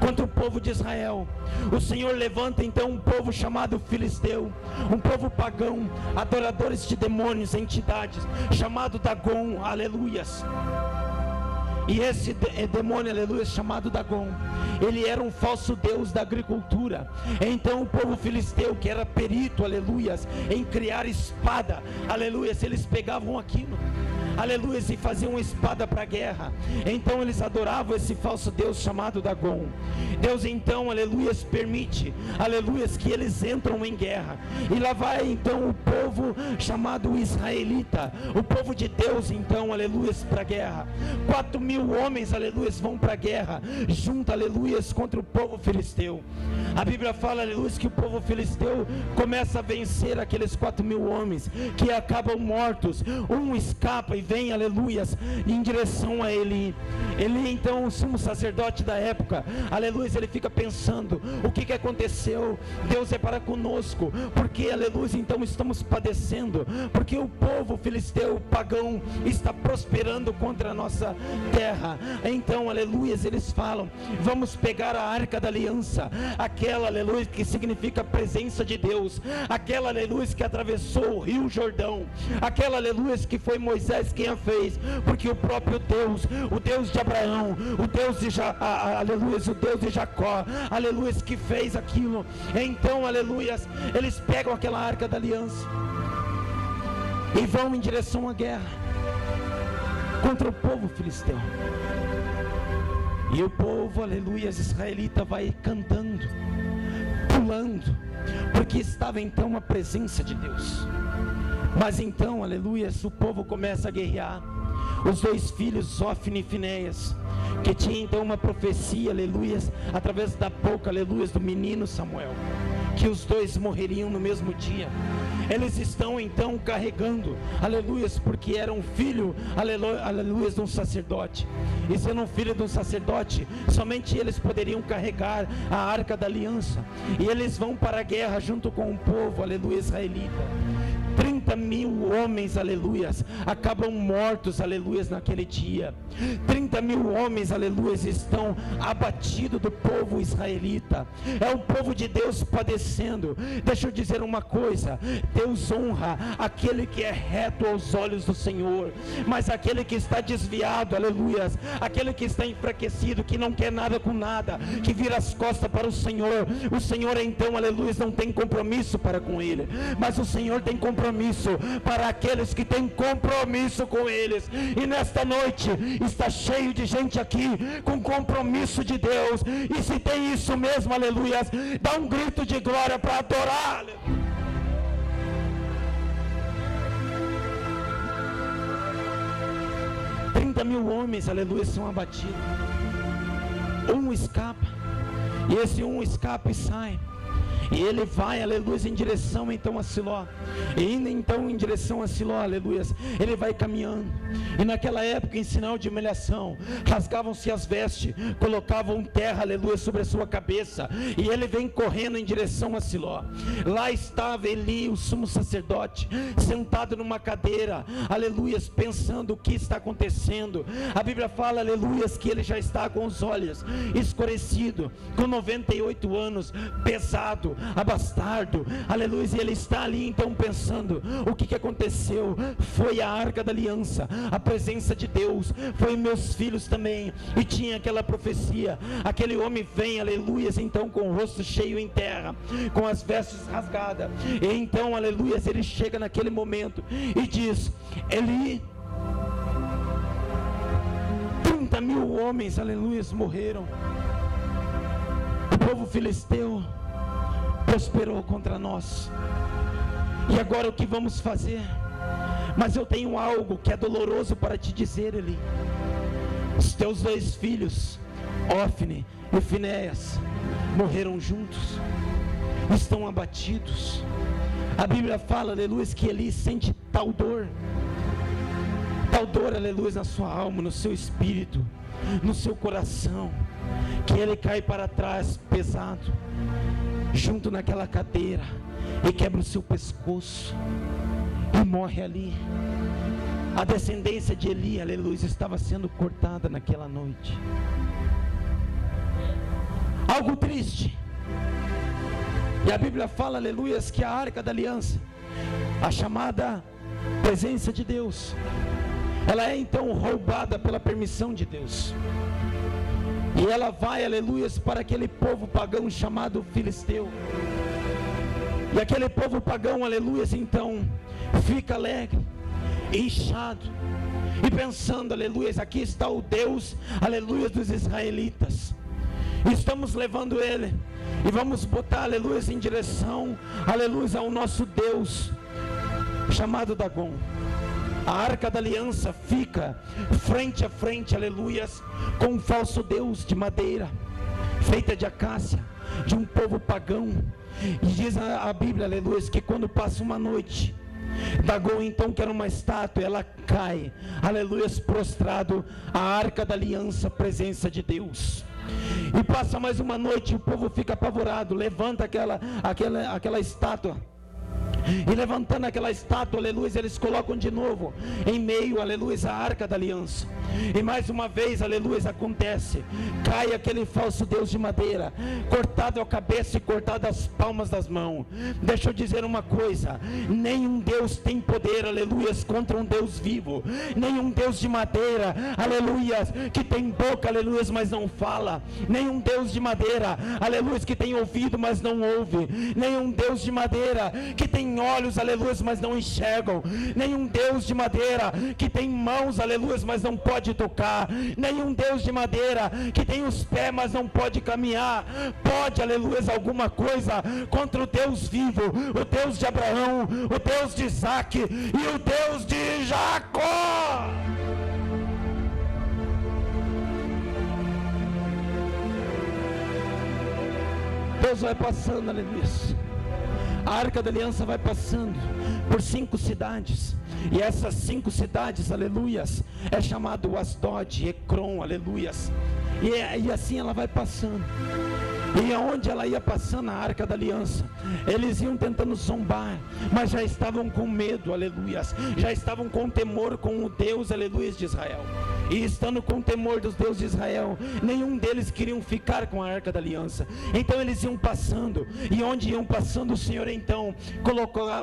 contra o povo de Israel. O Senhor levanta então um povo chamado filisteu, um povo pagão, adoradores de demônios, entidades, chamado Dagon, aleluias. E esse demônio, aleluia, chamado Dagon, ele era um falso deus da agricultura. Então o povo filisteu, que era perito, aleluias, em criar espada, aleluias, eles pegavam aquilo, aleluias, e faziam uma espada para a guerra. Então eles adoravam esse falso deus chamado Dagon. Deus então, aleluias, permite, aleluias, que eles entram em guerra. E lá vai então o povo chamado israelita, o povo de Deus então, aleluias, para a guerra. 4.000 homens, aleluias, vão para a guerra, junto, aleluias, contra o povo filisteu. A Bíblia fala, aleluias, que o povo filisteu começa a vencer aqueles 4.000 homens, que acabam mortos. Um escapa e vem, aleluias, em direção a Eli. Ele então, o sumo sacerdote da época, aleluias, ele fica pensando, o que aconteceu? Deus é para conosco, porque, aleluias, então estamos padecendo, porque o povo filisteu, pagão, está prosperando contra a nossa terra. Então, aleluias, eles falam, vamos pegar a arca da aliança, aquela, aleluia, que significa a presença de Deus, aquela, aleluia, que atravessou o rio Jordão, aquela, aleluia, que foi Moisés quem a fez, porque o próprio Deus, o Deus de Abraão, o Deus de aleluia, o Deus de Jacó, aleluia, que fez aquilo. Então, aleluia, eles pegam aquela arca da aliança e vão em direção à guerra contra o povo filisteu. E o povo, aleluia, israelita, vai cantando, pulando, porque estava então a presença de Deus. Mas então, aleluia, o povo começa a guerrear. Os dois filhos, Ofni e Finéias, que tinha então uma profecia, aleluia, através da boca, aleluia, do menino Samuel, que os dois morreriam no mesmo dia. Eles estão então carregando, aleluias, porque era um filho, aleluias, de um sacerdote. E sendo um filho de um sacerdote, somente eles poderiam carregar a arca da aliança. E eles vão para a guerra junto com o povo, aleluia, israelita. 30.000 homens, aleluias, acabam mortos, aleluias, naquele dia. 30.000 homens, aleluias, estão abatidos do povo israelita. É o povo de Deus padecendo. Deixa eu dizer uma coisa: Deus honra aquele que é reto aos olhos do Senhor, mas aquele que está desviado, aleluias, aquele que está enfraquecido, que não quer nada com nada, que vira as costas para o Senhor então, aleluias, não tem compromisso para com ele, mas o Senhor tem compromisso para aqueles que têm compromisso com eles. E nesta noite está cheio de gente aqui com compromisso de Deus. E se tem isso mesmo, aleluia, dá um grito de glória para adorar. 30.000 homens, aleluia, são abatidos. Um escapa, e esse um escapa e sai. E ele vai, aleluia, em direção então a Siló. E indo então em direção a Siló, aleluia, ele vai caminhando. E naquela época, em sinal de humilhação, rasgavam-se as vestes, colocavam terra, aleluia, sobre a sua cabeça. E ele vem correndo em direção a Siló. Lá estava Eli, o sumo sacerdote, sentado numa cadeira, aleluia, pensando o que está acontecendo. A Bíblia fala, aleluia, que ele já está com os olhos escurecidos, com 98 anos, pesado, abastardo, aleluia, e ele está ali então pensando, o que aconteceu? Foi a arca da aliança, a presença de Deus, foi meus filhos também, e tinha aquela profecia, aquele homem vem, aleluia, então com o rosto cheio em terra, com as vestes rasgadas, e então, aleluia, ele chega naquele momento, e diz, Eli, 30.000 homens, aleluia, morreram, o povo filisteu prosperou contra nós, e agora o que vamos fazer? Mas eu tenho algo que é doloroso para te dizer, Eli. Os teus dois filhos, Ofni e Finéias, morreram juntos, estão abatidos. A Bíblia fala, aleluia, que Eli sente tal dor, aleluia, na sua alma, no seu espírito, no seu coração, que ele cai para trás pesado, junto naquela cadeira, e quebra o seu pescoço e morre ali. A descendência de Eli, aleluia, estava sendo cortada naquela noite. algo triste. E a Bíblia fala, aleluias, que a arca da aliança, a chamada presença de Deus, ela é então roubada pela permissão de Deus. E ela vai, aleluias, para aquele povo pagão chamado filisteu. E aquele povo pagão, aleluias, então fica alegre, inchado, e pensando, aleluias, aqui está o Deus, aleluias, dos israelitas. Estamos levando ele e vamos botar, aleluias, em direção, aleluias, ao nosso Deus chamado Dagon. A arca da aliança fica frente a frente, aleluias, com um falso Deus de madeira, feita de acácia, de um povo pagão. E diz a Bíblia, aleluias, que quando passa uma noite, Dagon então, que era uma estátua, ela cai, aleluias, prostrado à arca da aliança, presença de Deus. E passa mais uma noite, o povo fica apavorado, levanta aquela estátua. E levantando aquela estátua, aleluia, eles colocam de novo em meio, aleluia, a arca da aliança. E mais uma vez, aleluia, acontece, cai aquele falso Deus de madeira, cortado a cabeça e cortado as palmas das mãos. Deixa eu dizer uma coisa: nenhum Deus tem poder, aleluia, contra um Deus vivo. Nenhum Deus de madeira, aleluia, que tem boca, aleluia, mas não fala. Nenhum Deus de madeira, aleluia, que tem ouvido, mas não ouve. Nenhum Deus de madeira que tem olhos, aleluia, mas não enxergam. Nenhum Deus de madeira que tem mãos, aleluia, mas não pode tocar. Nenhum Deus de madeira que tem os pés, mas não pode caminhar. Pode, aleluia, alguma coisa contra o Deus vivo, o Deus de Abraão, o Deus de Isaac e o Deus de Jacó. Deus vai passando, aleluia. A arca da aliança vai passando por 5 cidades. E essas 5 cidades, aleluias, é chamado Asdod, Ecrom, aleluias. E assim ela vai passando. E aonde ela ia passando a arca da aliança, eles iam tentando zombar, mas já estavam com medo, aleluias. Já estavam com temor com o Deus, aleluias, de Israel. E estando com temor dos deuses de Israel, nenhum deles queriam ficar com a arca da aliança. Então eles iam passando, e onde iam passando, o Senhor então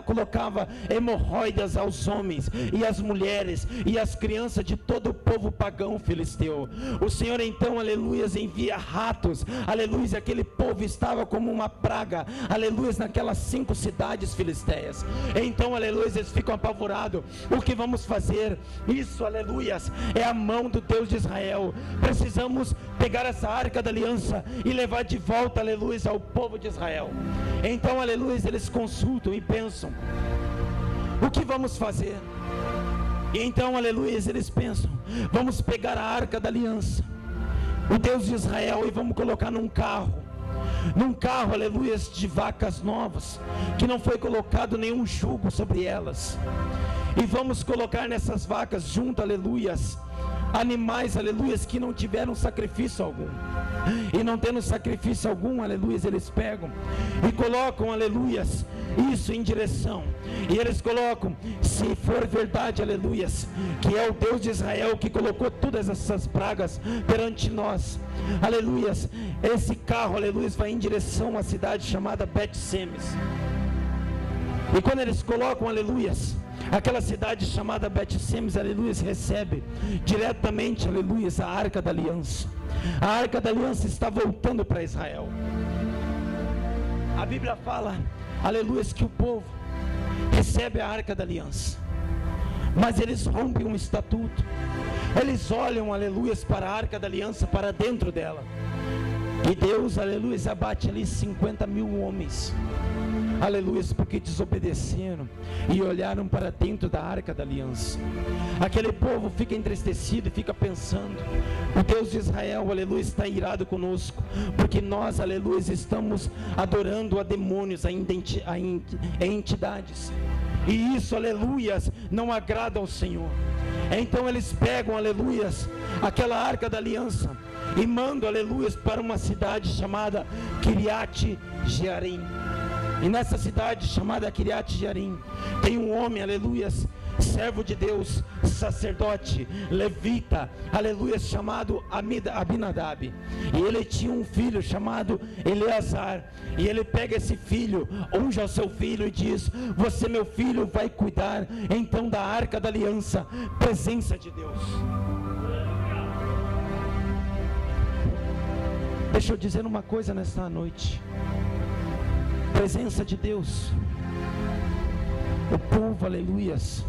colocava hemorroidas aos homens, e às mulheres, e às crianças de todo o povo pagão filisteu. O Senhor então, aleluias, envia ratos, aleluias, e aquele povo estava como uma praga, aleluias, naquelas 5 cidades filisteias. Então, aleluias, eles ficam apavorados. O que vamos fazer? Isso, aleluias, é a mão do Deus de Israel. Precisamos pegar essa arca da aliança e levar de volta, aleluia, ao povo de Israel. Então, aleluia, eles consultam e pensam: o que vamos fazer? E então, aleluia, eles pensam: vamos pegar a arca da aliança, o Deus de Israel, e vamos colocar num carro, aleluia, de vacas novas, que não foi colocado nenhum jugo sobre elas. E vamos colocar nessas vacas junto, aleluias, animais, aleluias, que não tiveram sacrifício algum. E não tendo sacrifício algum, aleluias, eles pegam e colocam, aleluias, isso em direção. E eles colocam: se for verdade, aleluias, que é o Deus de Israel que colocou todas essas pragas perante nós, aleluias, esse carro, aleluias, vai em direção à cidade chamada Bet-Semes. E quando eles colocam, aleluias, aquela cidade chamada Bet-Semes, aleluias, recebe diretamente, aleluias, a arca da aliança. A arca da aliança está voltando para Israel. A Bíblia fala, aleluias, que o povo recebe a arca da aliança, mas eles rompem um estatuto. Eles olham, aleluias, para a arca da aliança, para dentro dela. E Deus, aleluias, abate ali 50.000 homens, aleluias, porque desobedeceram e olharam para dentro da arca da aliança. Aquele povo fica entristecido e fica pensando: o Deus de Israel, aleluia, está irado conosco, porque nós, aleluia, estamos adorando a demônios, a entidades, e isso, aleluias, não agrada ao Senhor. Então eles pegam, aleluias, aquela arca da aliança e mandam, aleluias, para uma cidade chamada Kiriat Jearim. E nessa cidade chamada Kiriat Jearim tem um homem, aleluias, servo de Deus, sacerdote, levita, aleluia, chamado Abinadab. E ele tinha um filho chamado Eleazar. E ele pega esse filho, unge ao seu filho e diz: você, meu filho, vai cuidar então da arca da aliança, presença de Deus. Deixa eu dizer uma coisa nesta noite. Presença de Deus. O povo, aleluias,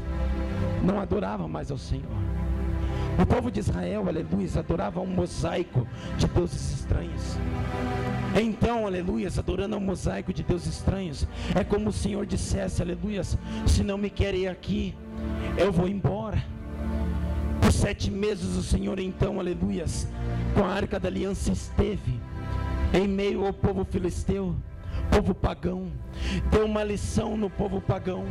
não adorava mais ao Senhor. O povo de Israel, aleluias, adorava um mosaico de deuses estranhos. Então, aleluias, adorando um mosaico de deuses estranhos, é como o Senhor dissesse, aleluias: se não me querem aqui, eu vou embora. Por 7 meses o Senhor então, aleluias, com a arca da aliança esteve em meio ao povo filisteu, povo pagão. Deu uma lição no povo pagão.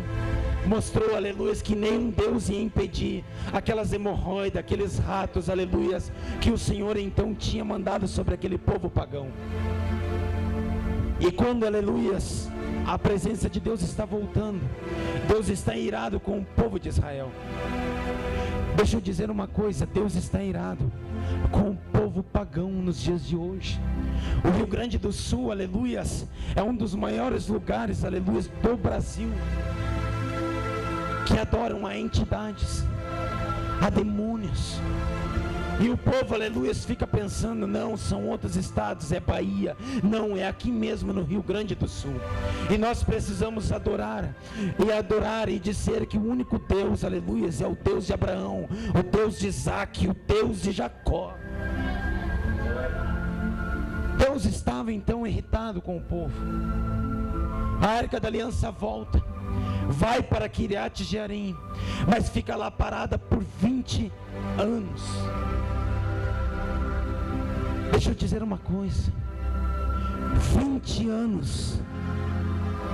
Mostrou, aleluias, que nenhum Deus ia impedir aquelas hemorroidas, aqueles ratos, aleluias, que o Senhor então tinha mandado sobre aquele povo pagão. E quando, aleluias, a presença de Deus está voltando, Deus está irado com o povo de Israel. Deixa eu dizer uma coisa: Deus está irado com o povo pagão nos dias de hoje. O Rio Grande do Sul, aleluias, é um dos maiores lugares, aleluias, do Brasil, que adoram a entidades, a demônios. E o povo, aleluias, fica pensando: não, são outros estados, é Bahia. Não, é aqui mesmo no Rio Grande do Sul. E nós precisamos adorar e dizer que o único Deus, aleluias, é o Deus de Abraão, o Deus de Isaac, o Deus de Jacó. Deus estava então irritado com o povo. A arca da aliança volta, vai para Kiriat Jearim, mas fica lá parada por 20 anos. Deixa eu dizer uma coisa: 20 anos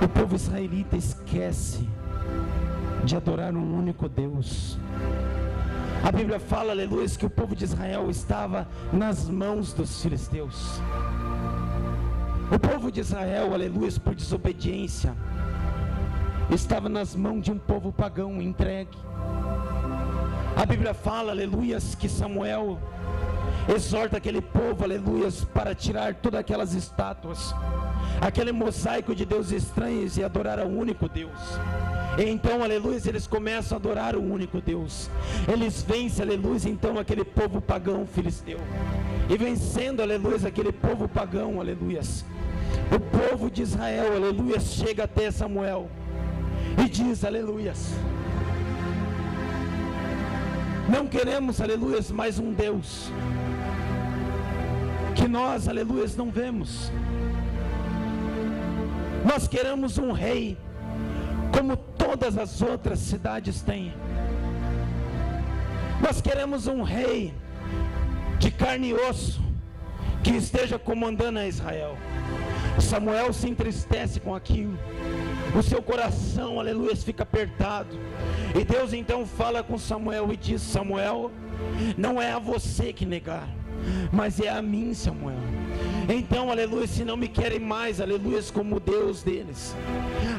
o povo israelita esquece de adorar um único Deus. A Bíblia fala, aleluia, que o povo de Israel estava nas mãos dos filisteus. O povo de Israel, aleluia, por desobediência, estava nas mãos de um povo pagão entregue. A Bíblia fala, aleluia, que Samuel exorta aquele povo, aleluia, para tirar todas aquelas estátuas, aquele mosaico de deuses estranhos, e adorar ao único Deus. E então, aleluia, eles começam a adorar o único Deus. Eles vencem, aleluia, então aquele povo pagão filisteu. E vencendo, aleluia, aquele povo pagão, aleluia, o povo de Israel, aleluia, chega até Samuel e diz, aleluia: não queremos, aleluia, mais um Deus que nós, aleluia, não vemos. Nós queremos um rei como todas as outras cidades têm. Nós queremos um rei de carne e osso que esteja comandando a Israel. Samuel se entristece com aquilo. O seu coração, aleluia, fica apertado. E Deus então fala com Samuel e diz: Samuel, não é a você que negar, mas é a mim, Samuel. Então, aleluia, se não me querem mais, aleluia, como Deus deles,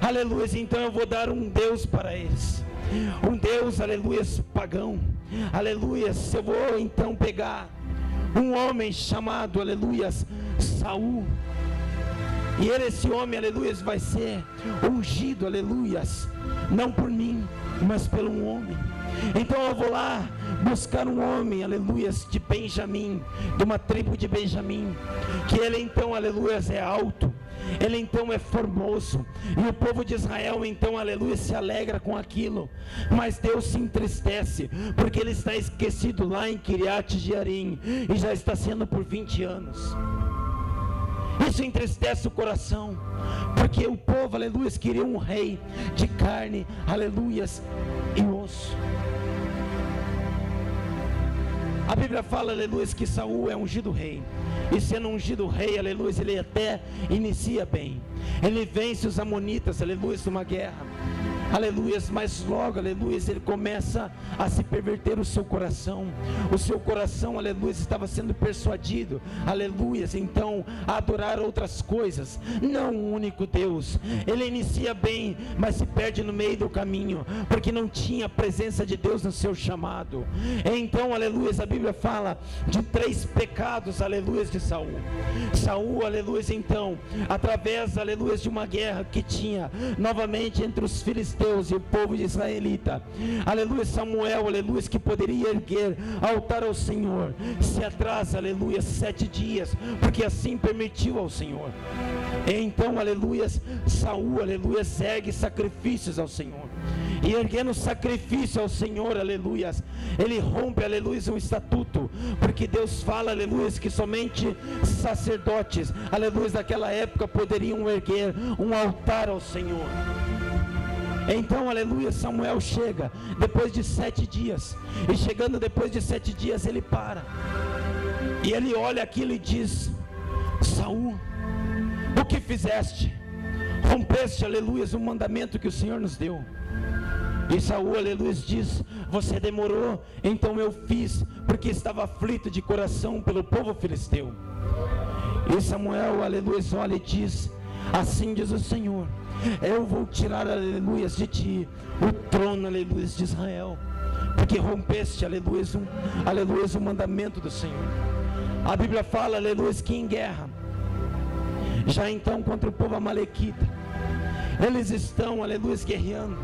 aleluia, então eu vou dar um Deus para eles. Um Deus, aleluia, pagão. Aleluia, eu vou então pegar um homem chamado, aleluia, Saul. E ele, esse homem, aleluia, vai ser ungido, aleluia, não por mim, mas pelo um homem. Então eu vou lá buscar um homem, aleluia, de Benjamim, de uma tribo de Benjamim, que ele então, aleluia, é alto, ele então é formoso. E o povo de Israel então, aleluia, se alegra com aquilo. Mas Deus se entristece, porque ele está esquecido lá em Kiriat Jearim, e já está sendo por 20 anos. Isso entristece o coração, porque o povo, aleluia, queria um rei de carne, aleluia, e osso. A Bíblia fala, aleluia, que Saul é ungido rei. E sendo ungido rei, aleluia, ele até inicia bem. Ele vence os amonitas, aleluia, numa guerra. aleluias, mas logo, aleluias, ele começa a se perverter o seu coração, aleluias, estava sendo persuadido, aleluias, então, a adorar outras coisas, não o único Deus. Ele inicia bem, mas se perde no meio do caminho, porque não tinha a presença de Deus no seu chamado. Então, aleluias, a Bíblia fala de 3 pecados, aleluias, de Saul, aleluias, então, através, aleluias, de uma guerra que tinha novamente entre os filisteus e o povo de israelita, aleluia, Samuel, aleluia, que poderia erguer altar ao Senhor, se atrasa, aleluia, 7 dias, porque assim permitiu ao Senhor. Então, aleluia, Saul, aleluia, ergue sacrifícios ao Senhor, e erguendo sacrifício ao Senhor, aleluia, ele rompe, aleluia, um estatuto, porque Deus fala, aleluia, que somente sacerdotes, aleluia, daquela época poderiam erguer um altar ao Senhor. Então, aleluia, Samuel chega depois de 7 dias, e chegando depois de 7 dias ele para, e ele olha aquilo e diz: Saul, o que fizeste? Rompeste, aleluia, o mandamento que o Senhor nos deu. E Saul, aleluia, diz: você demorou, então eu fiz, porque estava aflito de coração pelo povo filisteu. E Samuel, aleluia, olha e diz: assim diz o Senhor, eu vou tirar, aleluia, de ti o trono, aleluia, de Israel, porque rompeste, aleluia, o mandamento do Senhor. A Bíblia fala, aleluia, que em guerra, já então contra o povo amalequita, eles estão, aleluia, guerreando,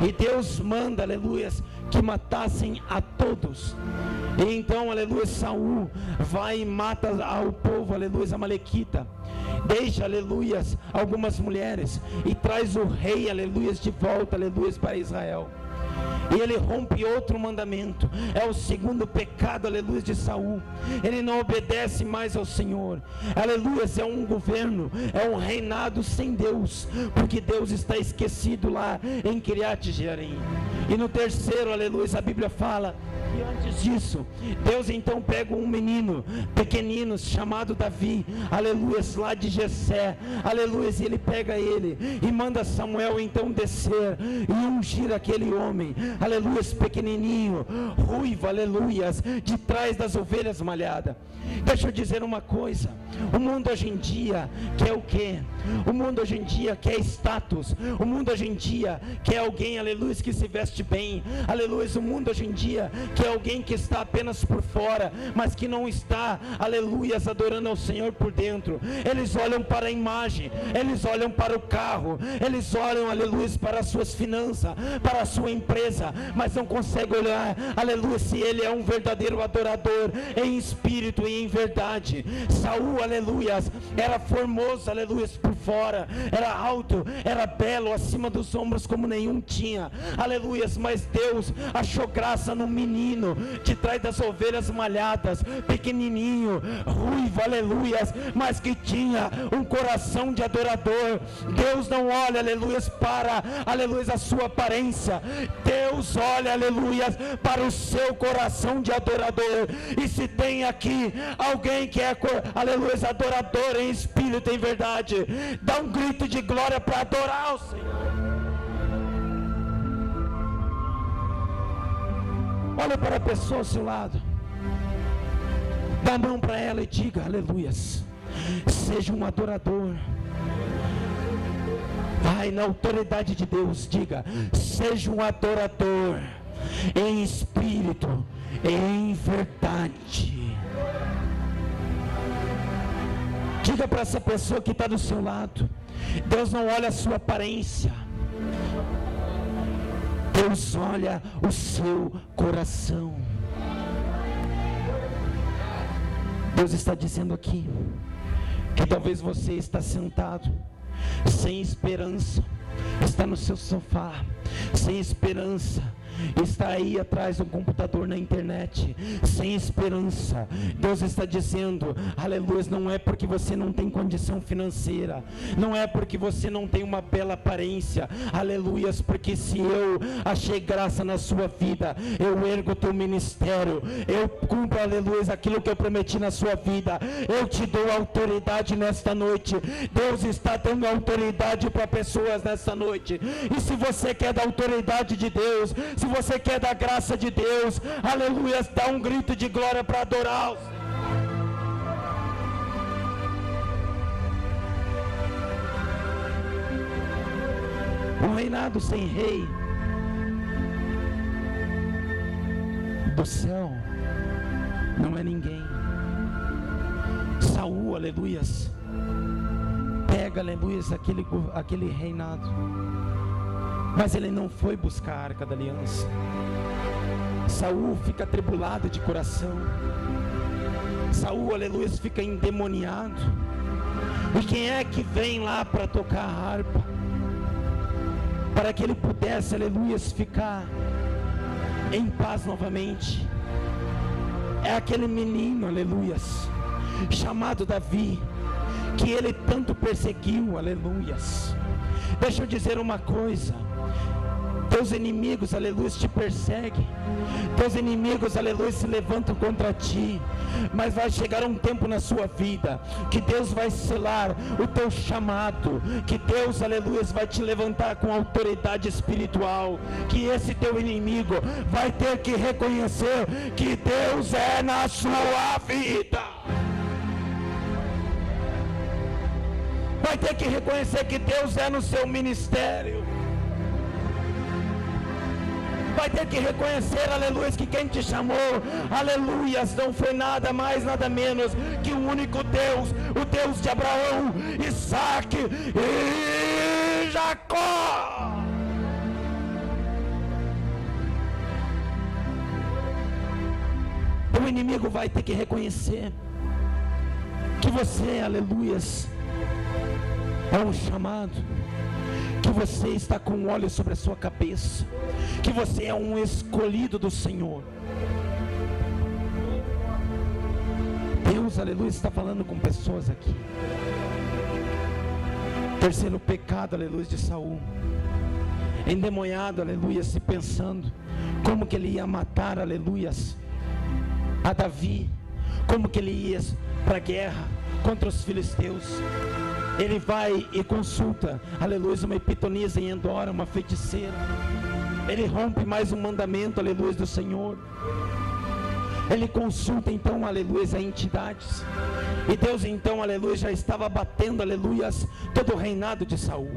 e Deus manda, aleluia, que matassem a todos. E então, aleluia, Saul vai e mata ao povo, aleluia, amalequita, deixa, aleluia, algumas mulheres, e traz o rei, aleluia, de volta, aleluia, para Israel. E ele rompe outro mandamento, é o segundo pecado, aleluia, de Saul. Ele não obedece mais ao Senhor, aleluia, é um governo, é um reinado sem Deus, porque Deus está esquecido lá em Kiriat Jearim. E no terceiro, aleluia, a Bíblia fala que antes disso, Deus então pega um menino pequenino chamado Davi, aleluia, lá de Jessé, aleluia, e ele pega ele e manda Samuel então descer e ungir aquele homem, aleluia, pequenininho, ruivo, aleluia, de trás das ovelhas malhadas. Deixa eu dizer uma coisa, o mundo hoje em dia quer o quê? O mundo hoje em dia quer status, o mundo hoje em dia quer alguém, aleluia, que se veste bem, aleluia, o mundo hoje em dia quer alguém que está apenas por fora, mas que não está, aleluia, adorando ao Senhor por dentro. Eles olham para a imagem, eles olham para o carro, eles olham, aleluia, para as suas finanças, para a sua empresa, mas não conseguem olhar, aleluia, se ele é um verdadeiro adorador em espírito e em verdade. Saul, aleluia, era formoso, aleluia, por fora, era alto, era belo, acima dos ombros como nenhum tinha, aleluia, mas Deus achou graça no menino de trás das ovelhas malhadas, pequenininho, ruivo, aleluia, mas que tinha um coração de adorador. Deus não olha, aleluia, para, aleluia, a sua aparência. Deus olha, aleluia, para o seu coração de adorador. E se tem aqui alguém que é, aleluia, adorador em espírito e em verdade, dá um grito de glória para adorar o Senhor. Olha para a pessoa ao seu lado, dá a mão para ela e diga: aleluias, seja um adorador. Vai na autoridade de Deus, diga: seja um adorador em espírito, em verdade. Diga para essa pessoa que está do seu lado: Deus não olha a sua aparência, Deus olha o seu coração. Deus está dizendo aqui que talvez você está sentado sem esperança, está no seu sofá sem esperança, está aí atrás do computador na internet, sem esperança. Deus está dizendo, aleluia, não é porque você não tem condição financeira, não é porque você não tem uma bela aparência, aleluia, porque se eu achei graça na sua vida, eu ergo o teu ministério, eu cumpro, aleluia, aquilo que eu prometi na sua vida, eu te dou autoridade nesta noite. Deus está dando autoridade para pessoas nesta noite, e se você quer da autoridade de Deus, se você quer da graça de Deus, aleluia, dá um grito de glória para adorar o Senhor. Um reinado sem rei do céu não é ninguém. Saul, aleluias, pega, aleluias, aquele reinado, mas ele não foi buscar a arca da aliança. Saul fica atribulado de coração. Saul, aleluia, fica endemoniado. E quem é que vem lá para tocar a harpa? Para que ele pudesse, aleluia, ficar em paz novamente. É aquele menino, aleluia, chamado Davi, que ele tanto perseguiu, aleluia. Deixa eu dizer uma coisa: teus inimigos, aleluia, te perseguem, teus inimigos, aleluia, se levantam contra ti, mas vai chegar um tempo na sua vida, que Deus vai selar o teu chamado, que Deus, aleluia, vai te levantar com autoridade espiritual, que esse teu inimigo vai ter que reconhecer que Deus é na sua vida, vai ter que reconhecer que Deus é no seu ministério, vai ter que reconhecer, aleluia, que quem te chamou, aleluia, não foi nada mais, nada menos que o único Deus, o Deus de Abraão, Isaque e Jacó. O inimigo vai ter que reconhecer que você, aleluia, é um chamado, que você está com óleo sobre a sua cabeça, que você é um escolhido do Senhor. Deus, aleluia, está falando com pessoas aqui. Terceiro pecado, aleluia, de Saul, endemoniado, aleluia, se pensando como que ele ia matar, aleluia, a Davi, como que ele ia para a guerra contra os filisteus. Ele vai e consulta, aleluia, uma epitonisa em Endor, uma feiticeira. Ele rompe mais um mandamento, aleluia, do Senhor. Ele consulta então, aleluia, entidades. E Deus então, aleluia, já estava batendo, aleluia, todo o reinado de Saul.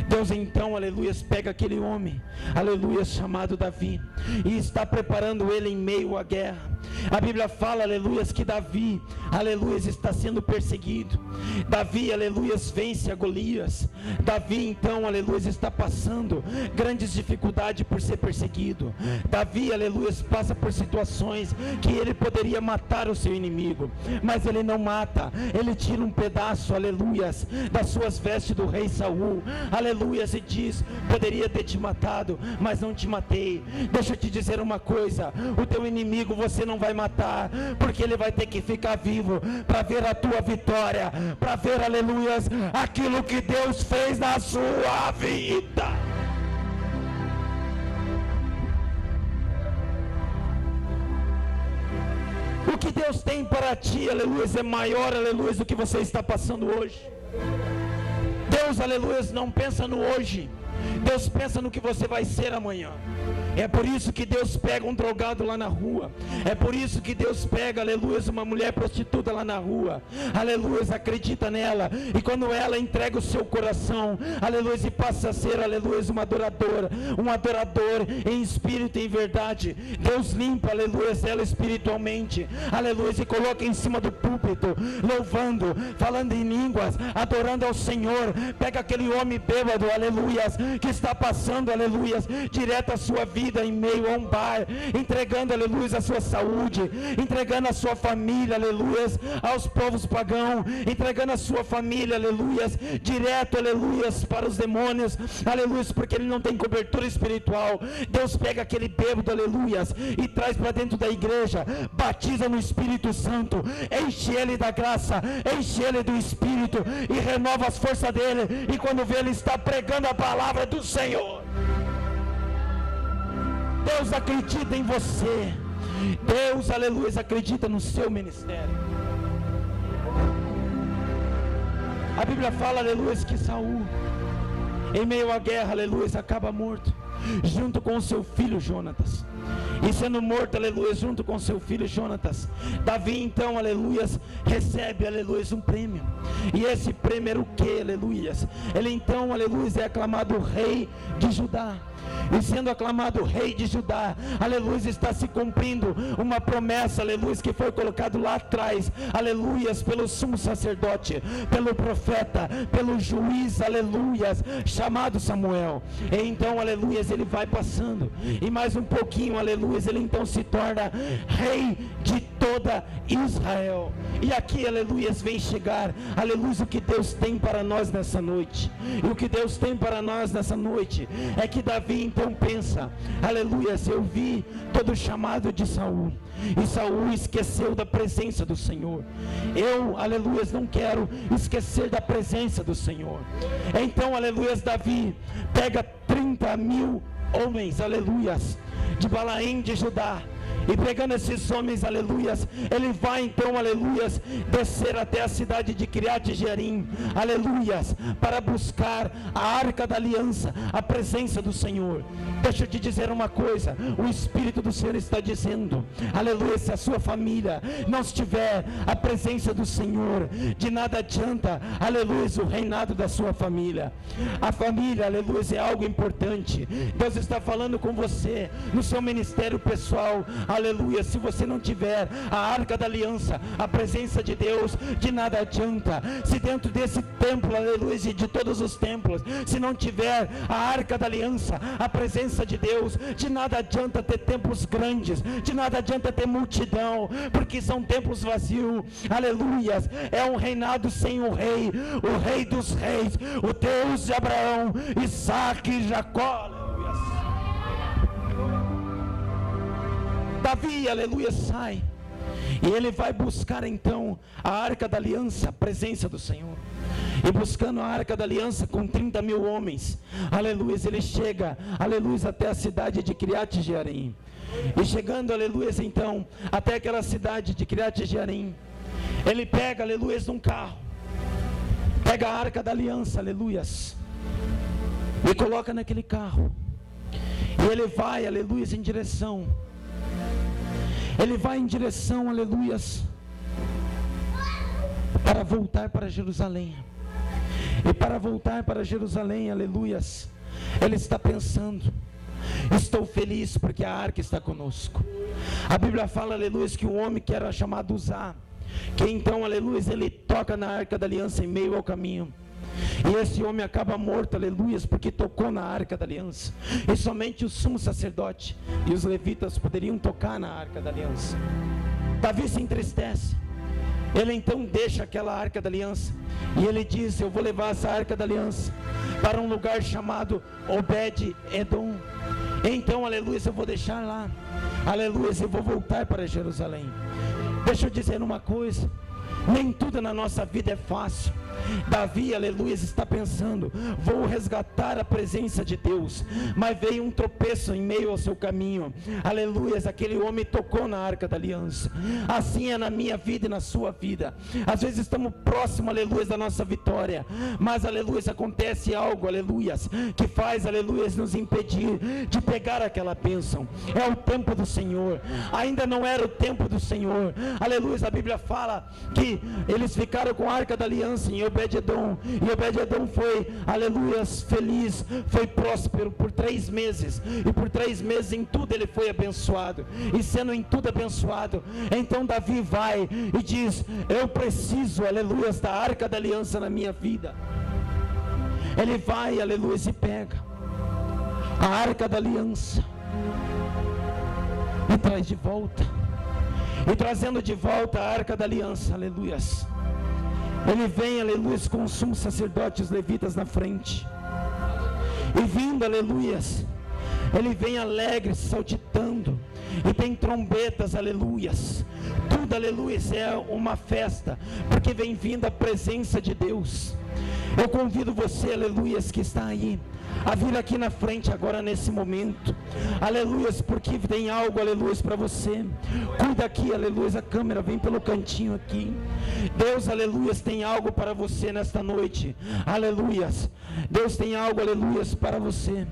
Deus então, aleluia, pega aquele homem, aleluia, chamado Davi, e está preparando ele em meio à guerra. A Bíblia fala, aleluia, que Davi, aleluia, está sendo perseguido. Davi, aleluia, vence a Golias. Davi então, aleluia, está passando grandes dificuldades por ser perseguido. Davi, aleluia, passa por situações que ele poderia matar o seu inimigo, mas ele não mata. Ele tira um pedaço, aleluia, das suas vestes do rei Saul, aleluia, e diz: poderia ter te matado, mas não te matei. Deixa eu te dizer uma coisa: o teu inimigo você não vai matar, porque ele vai ter que ficar vivo para ver a tua vitória, para ver, aleluia, aquilo que Deus fez na sua vida. O que Deus tem para ti, aleluia, é maior, aleluia, do que você está passando hoje. Deus, aleluia, não pensa no hoje, Deus pensa no que você vai ser amanhã. É por isso que Deus pega um drogado lá na rua. É por isso que Deus pega, aleluia, uma mulher prostituta lá na rua. Aleluia, acredita nela. E quando ela entrega o seu coração, aleluia, e passa a ser, aleluia, uma adoradora, um adorador em espírito e em verdade, Deus limpa, aleluia, ela espiritualmente. Aleluia, e coloca em cima do púlpito, louvando, falando em línguas, adorando ao Senhor. Pega aquele homem bêbado, aleluia, que de estar passando, aleluia, direto a sua vida em meio a um bar, entregando, aleluia, a sua saúde, entregando a sua família, aleluia, aos povos pagãos, entregando a sua família, aleluia, direto, aleluia, para os demônios, aleluia, porque ele não tem cobertura espiritual. Deus pega aquele bêbado, aleluia, e traz para dentro da igreja, batiza no Espírito Santo, enche ele da graça, enche ele do Espírito e renova as forças dele, e quando vê, ele está pregando a palavra do Senhor. Deus acredita em você. Deus, aleluia, acredita no seu ministério. A Bíblia fala, aleluia, que Saul, em meio à guerra, aleluia, acaba morto, junto com o seu filho Jonatas. E sendo morto, aleluia, junto com seu filho Jonatas, Davi então, aleluia, recebe, aleluia, um prêmio. E esse prêmio era o que, aleluia? Ele então, aleluia, é aclamado rei de Judá. E sendo aclamado rei de Judá, aleluia, está se cumprindo uma promessa, aleluia, que foi colocado lá atrás, aleluia, pelo sumo sacerdote, pelo profeta, pelo juiz, aleluia, chamado Samuel. E então, aleluia, ele vai passando, e mais um pouquinho, aleluia, ele então se torna rei de toda Israel. E aqui, aleluia, vem chegar, aleluia, o que Deus tem para nós nessa noite. E o que Deus tem para nós nessa noite é que Davi então pensa, aleluia, eu vi todo o chamado de Saul, e Saul esqueceu da presença do Senhor. Eu, aleluia, não quero esquecer da presença do Senhor. Então, aleluia, Davi pega 30.000 homens, aleluia, de Balaim de Judá, e pegando esses homens, aleluias, ele vai então, aleluias, descer até a cidade de Kiriat Jearim, aleluias, para buscar a arca da aliança, a presença do Senhor. Deixa eu te dizer uma coisa, o Espírito do Senhor está dizendo, aleluia, se a sua família não estiver a presença do Senhor, de nada adianta, aleluia, o reinado da sua família. A família, aleluia, é algo importante. Deus está falando com você, no seu ministério pessoal, aleluia, se você não tiver a arca da aliança, a presença de Deus, de nada adianta. Se dentro desse templo, aleluia, e de todos os templos, se não tiver a arca da aliança, a presença de Deus, de nada adianta ter templos grandes, de nada adianta ter multidão, porque são templos vazios, aleluia. É um reinado sem o rei dos reis, o Deus de Abraão, Isaac e Jacó. Davi, aleluia, sai, e ele vai buscar então a arca da aliança, a presença do Senhor. E buscando a arca da aliança com 30.000 homens, aleluia, ele chega, aleluia, até a cidade de Kiriat Jearim. E chegando, aleluia, então, até aquela cidade de Kiriat Jearim, ele pega, aleluia, um carro, pega a arca da aliança, aleluia, e coloca naquele carro. E ele vai, aleluia, em direção, aleluia, para voltar para Jerusalém. E para voltar para Jerusalém, aleluia, ele está pensando, estou feliz porque a arca está conosco. A Bíblia fala, aleluia, que o homem que era chamado Uzá, que então, aleluia, ele toca na arca da aliança em meio ao caminho. E esse homem acaba morto, aleluia, porque tocou na arca da aliança. E somente o sumo sacerdote e os levitas poderiam tocar na arca da aliança. Davi se entristece. Ele então deixa aquela arca da aliança, e ele diz, eu vou levar essa arca da aliança para um lugar chamado Obed-Edom. Então, aleluia, eu vou deixar lá, aleluia, eu vou voltar para Jerusalém. Deixa eu dizer uma coisa, nem tudo na nossa vida é fácil. Davi, aleluia, está pensando, vou resgatar a presença de Deus, mas veio um tropeço em meio ao seu caminho, aleluia, aquele homem tocou na arca da aliança. Assim é na minha vida e na sua vida. Às vezes estamos próximos, aleluia, da nossa vitória, mas, aleluia, acontece algo, aleluia, que faz, aleluia, nos impedir de pegar aquela bênção. É o tempo do Senhor, ainda não era o tempo do Senhor, aleluia. A Bíblia fala que eles ficaram com a arca da aliança em Obed-Edom, e Obed-Edom foi, aleluia, feliz, foi próspero por 3 meses, e por 3 meses em tudo ele foi abençoado, e sendo em tudo abençoado, então Davi vai e diz, eu preciso, aleluia, da arca da aliança na minha vida. Ele vai, aleluia, e pega, a arca da aliança e traz de volta. E trazendo de volta a arca da aliança, aleluias, ele vem, aleluias, com os sumos sacerdotes levitas na frente. E vindo, aleluias, ele vem alegre, saltitando, e tem trombetas, aleluias. Tudo, aleluias, é uma festa, porque vem vindo a presença de Deus. Eu convido você, aleluias, que está aí, a vir aqui na frente agora nesse momento, aleluias, porque tem algo, aleluias, para você. Cuida aqui, aleluias, a câmera vem pelo cantinho aqui. Deus, aleluias, tem algo para você nesta noite, aleluias. Deus tem algo, aleluias, para você.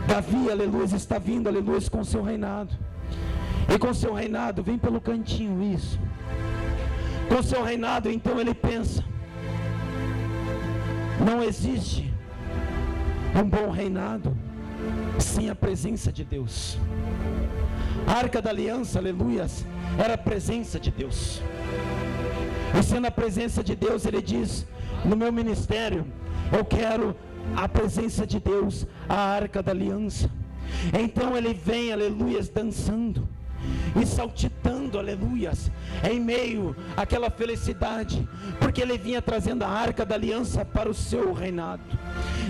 Davi, aleluias, está vindo, aleluias, com seu reinado. E com seu reinado, vem pelo cantinho, isso. Com seu reinado, então ele pensa: não existe um bom reinado sem a presença de Deus. A arca da aliança, aleluias, era a presença de Deus. E sendo a presença de Deus, ele diz: no meu ministério, eu quero a presença de Deus, a arca da aliança. Então ele vem, aleluias, dançando e saltitando, aleluias, em meio àquela felicidade, porque ele vinha trazendo a arca da aliança para o seu reinado.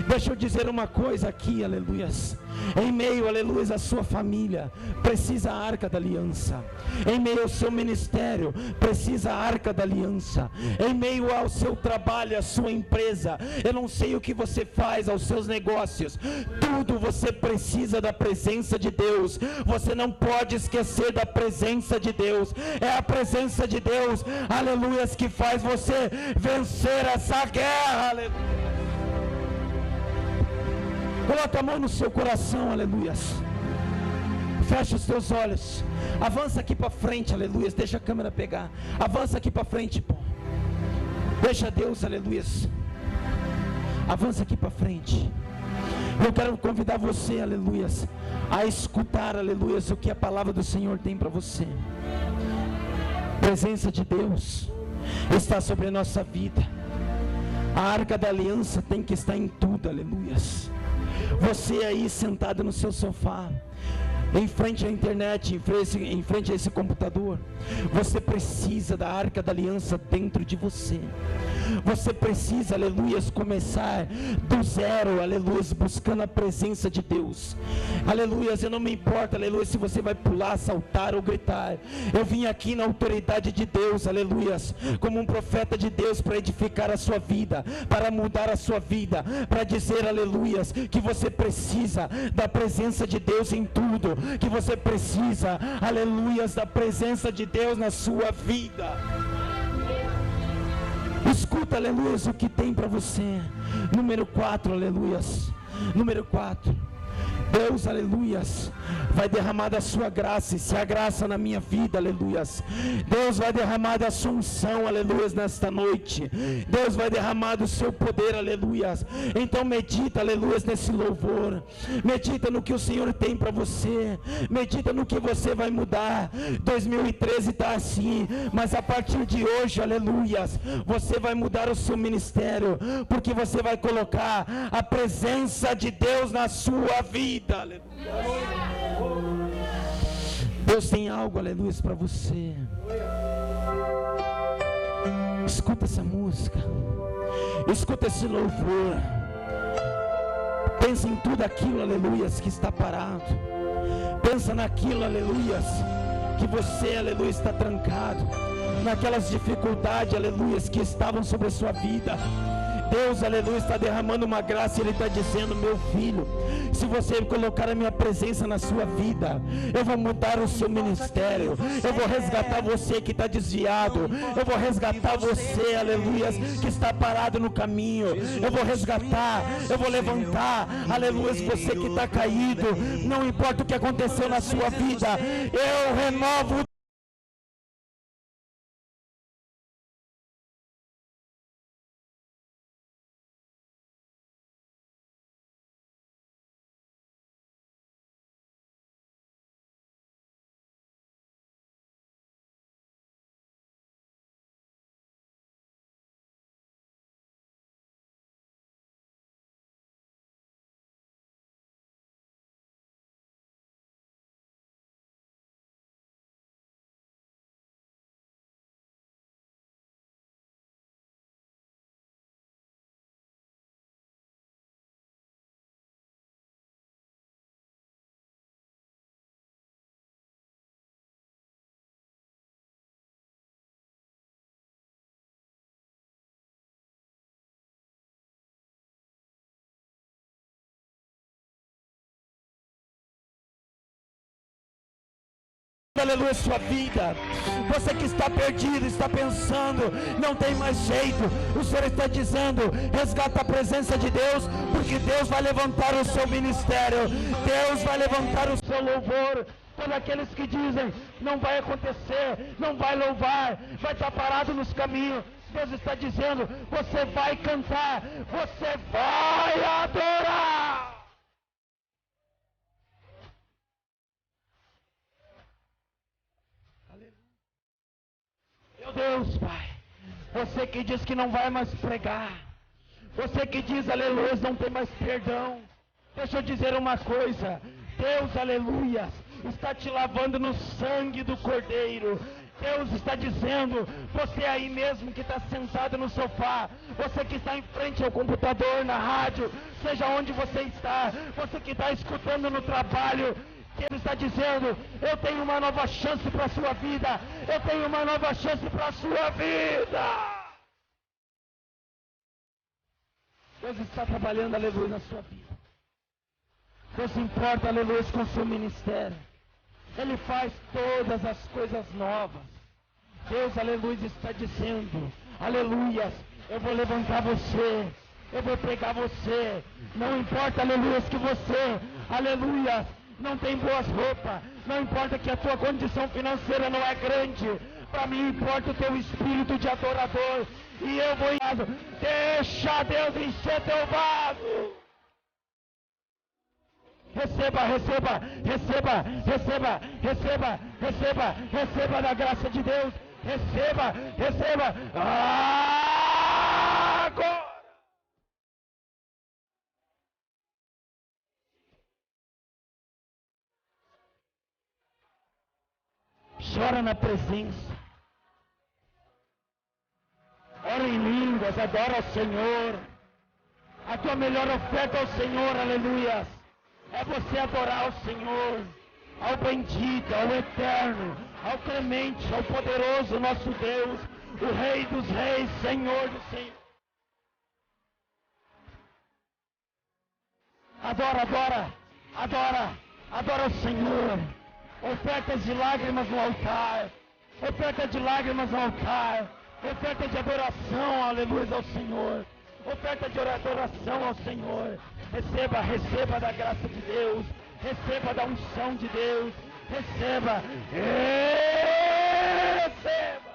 Deixa eu dizer uma coisa aqui, aleluias, em meio, aleluias, à sua família, precisa a arca da aliança. Em meio ao seu ministério, precisa a arca da aliança. Em meio ao seu trabalho, à sua empresa, eu não sei o que você faz, aos seus negócios, tudo você precisa da presença de Deus. Você não pode esquecer da presença de Deus. É a presença de Deus, aleluias, que faz você vencer essa guerra, aleluia. Coloca a mão no seu coração, aleluias. Fecha os teus olhos. Avança aqui para frente, aleluias. Deixa a câmera pegar. Avança aqui para frente, pô. Deixa Deus, aleluias. Avança aqui para frente. Eu quero convidar você, aleluias, a escutar, aleluias, o que a palavra do Senhor tem para você. A presença de Deus está sobre a nossa vida. A arca da aliança tem que estar em tudo, aleluias. Você aí sentado no seu sofá, em frente à internet, em frente a esse computador, você precisa da arca da aliança dentro de você. Você precisa, aleluias, começar do zero, aleluias, buscando a presença de Deus. Aleluias, eu não me importo, aleluias, se você vai pular, saltar ou gritar. Eu vim aqui na autoridade de Deus, aleluias, como um profeta de Deus, para edificar a sua vida, para mudar a sua vida, para dizer, aleluias, que você precisa da presença de Deus em tudo, que você precisa, aleluias, da presença de Deus na sua vida. Escuta, aleluias, o que tem para você. Número 4, aleluias. Número 4. Deus, aleluias, vai derramar da sua graça. E se a graça na minha vida, aleluias, Deus vai derramar da sua unção, aleluias, nesta noite. Deus vai derramar do seu poder, aleluias. Então medita, aleluias, nesse louvor. Medita no que o Senhor tem para você. Medita no que você vai mudar. 2013 está assim, mas a partir de hoje, aleluias, você vai mudar o seu ministério, porque você vai colocar a presença de Deus na sua vida. Aleluia. Deus tem algo, aleluia, para você. Escuta essa música, escuta esse louvor. Pensa em tudo aquilo, aleluia, que está parado. Pensa naquilo, aleluia, que você, aleluia, está trancado, naquelas dificuldades, aleluia, que estavam sobre a sua vida. Deus, aleluia, está derramando uma graça. Ele está dizendo: meu filho, se você colocar a minha presença na sua vida, eu vou mudar o seu ministério. Eu vou resgatar você que está desviado. Eu vou resgatar você, aleluia, que está parado no caminho. Eu vou resgatar, eu vou levantar, aleluia, você que está caído. Não importa o que aconteceu na sua vida, eu renovo aleluia, sua vida. Você que está perdido, está pensando, não tem mais jeito, o Senhor está dizendo: resgata a presença de Deus, porque Deus vai levantar o seu ministério, Deus vai levantar o seu louvor. Todos aqueles que dizem: não vai acontecer, não vai louvar, vai estar parado nos caminhos, Deus está dizendo: você vai cantar, você vai adorar. Meu Deus, Pai, você que diz que não vai mais pregar, você que diz, aleluia, não tem mais perdão, deixa eu dizer uma coisa: Deus, aleluia, está te lavando no sangue do Cordeiro. Deus está dizendo: você aí mesmo que está sentado no sofá, você que está em frente ao computador, na rádio, seja onde você está, você que está escutando no trabalho, Ele está dizendo: eu tenho uma nova chance para a sua vida, eu tenho uma nova chance para a sua vida. Deus está trabalhando, aleluia, na sua vida. Deus se importa, aleluia, com o seu ministério. Ele faz todas as coisas novas. Deus, aleluia, está dizendo: aleluia, eu vou levantar você, eu vou pegar você. Não importa, aleluia, que você, aleluia, não tem boas roupas, não importa que a tua condição financeira não é grande, para mim importa o teu espírito de adorador, e eu vou deixa Deus encher teu vaso. Receba, receba, receba, receba, receba, receba, receba da graça de Deus, receba, receba, agora. Chora na presença, ora em línguas, adora ao Senhor. A tua melhor oferta ao Senhor, aleluia, é você adorar ao Senhor, ao bendito, ao eterno, ao clemente, ao poderoso nosso Deus, o Rei dos reis, Senhor dos senhores. Adora, adora, adora, adora o Senhor. Ofertas de lágrimas no altar, oferta de lágrimas no altar, oferta de adoração, aleluia, ao Senhor, oferta de adoração ao Senhor. Receba, receba da graça de Deus, receba da unção de Deus, receba, receba.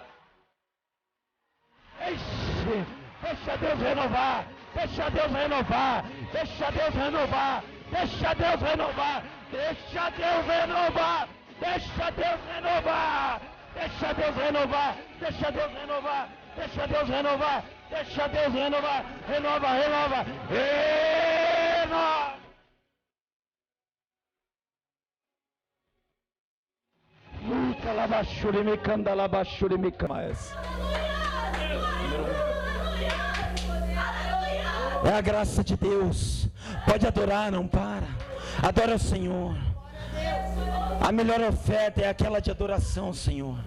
Eixe, deixa Deus renovar, deixa Deus renovar, deixa Deus renovar, deixa Deus renovar, deixa Deus renovar, deixa Deus renovar, deixa Deus renovar, deixa Deus renovar, deixa Deus renovar, deixa Deus renovar, renova, renova, renova. Luta labachuri me canda labachuri me mais. É a graça de Deus. Pode adorar, não para. Adora o Senhor. A melhor oferta é aquela de adoração, Senhor.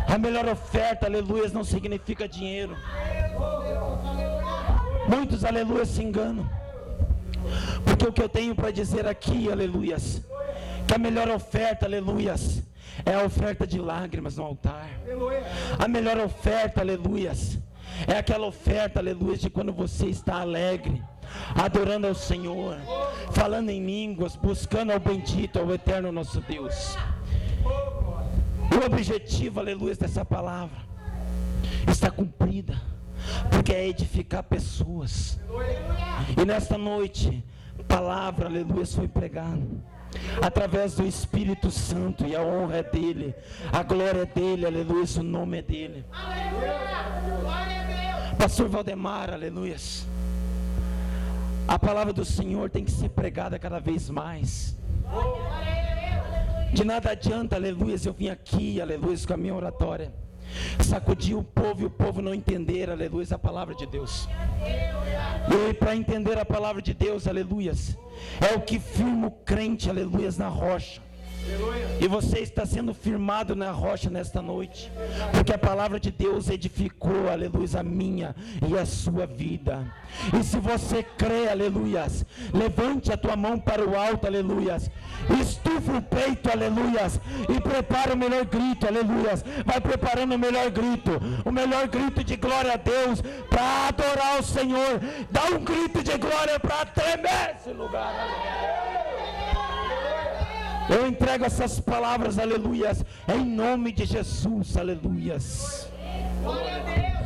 A melhor oferta, aleluia, não significa dinheiro. Muitos, aleluia, se enganam. Porque o que eu tenho para dizer aqui, aleluia, que a melhor oferta, aleluia, é a oferta de lágrimas no altar. A melhor oferta, aleluia, é aquela oferta, aleluia, de quando você está alegre, adorando ao Senhor, falando em línguas, buscando ao bendito, ao eterno nosso Deus. O objetivo, aleluia, dessa palavra está cumprida, porque é edificar pessoas. E nesta noite, palavra, aleluia, foi pregada através do Espírito Santo, e a honra é dele, a glória é dele, aleluia, o nome é dele. Pastor Valdemar, aleluia, a palavra do Senhor tem que ser pregada cada vez mais. De nada adianta, aleluia, eu vim aqui, aleluia, com a minha oratória, sacudir o povo e o povo não entender, aleluia, a palavra de Deus. E para entender a palavra de Deus, aleluia, é o que firma o crente, aleluia, na rocha. E você está sendo firmado na rocha nesta noite, porque a palavra de Deus edificou, aleluia, a minha e a sua vida. E se você crê, aleluia, levante a tua mão para o alto, aleluia, estufa o peito, aleluia, e prepara o melhor grito, aleluia. Vai preparando o melhor grito de glória a Deus, para adorar o Senhor. Dá um grito de glória para tremer esse lugar, aleluia. Eu entrego essas palavras, aleluias, em nome de Jesus, aleluias. Glória a Deus.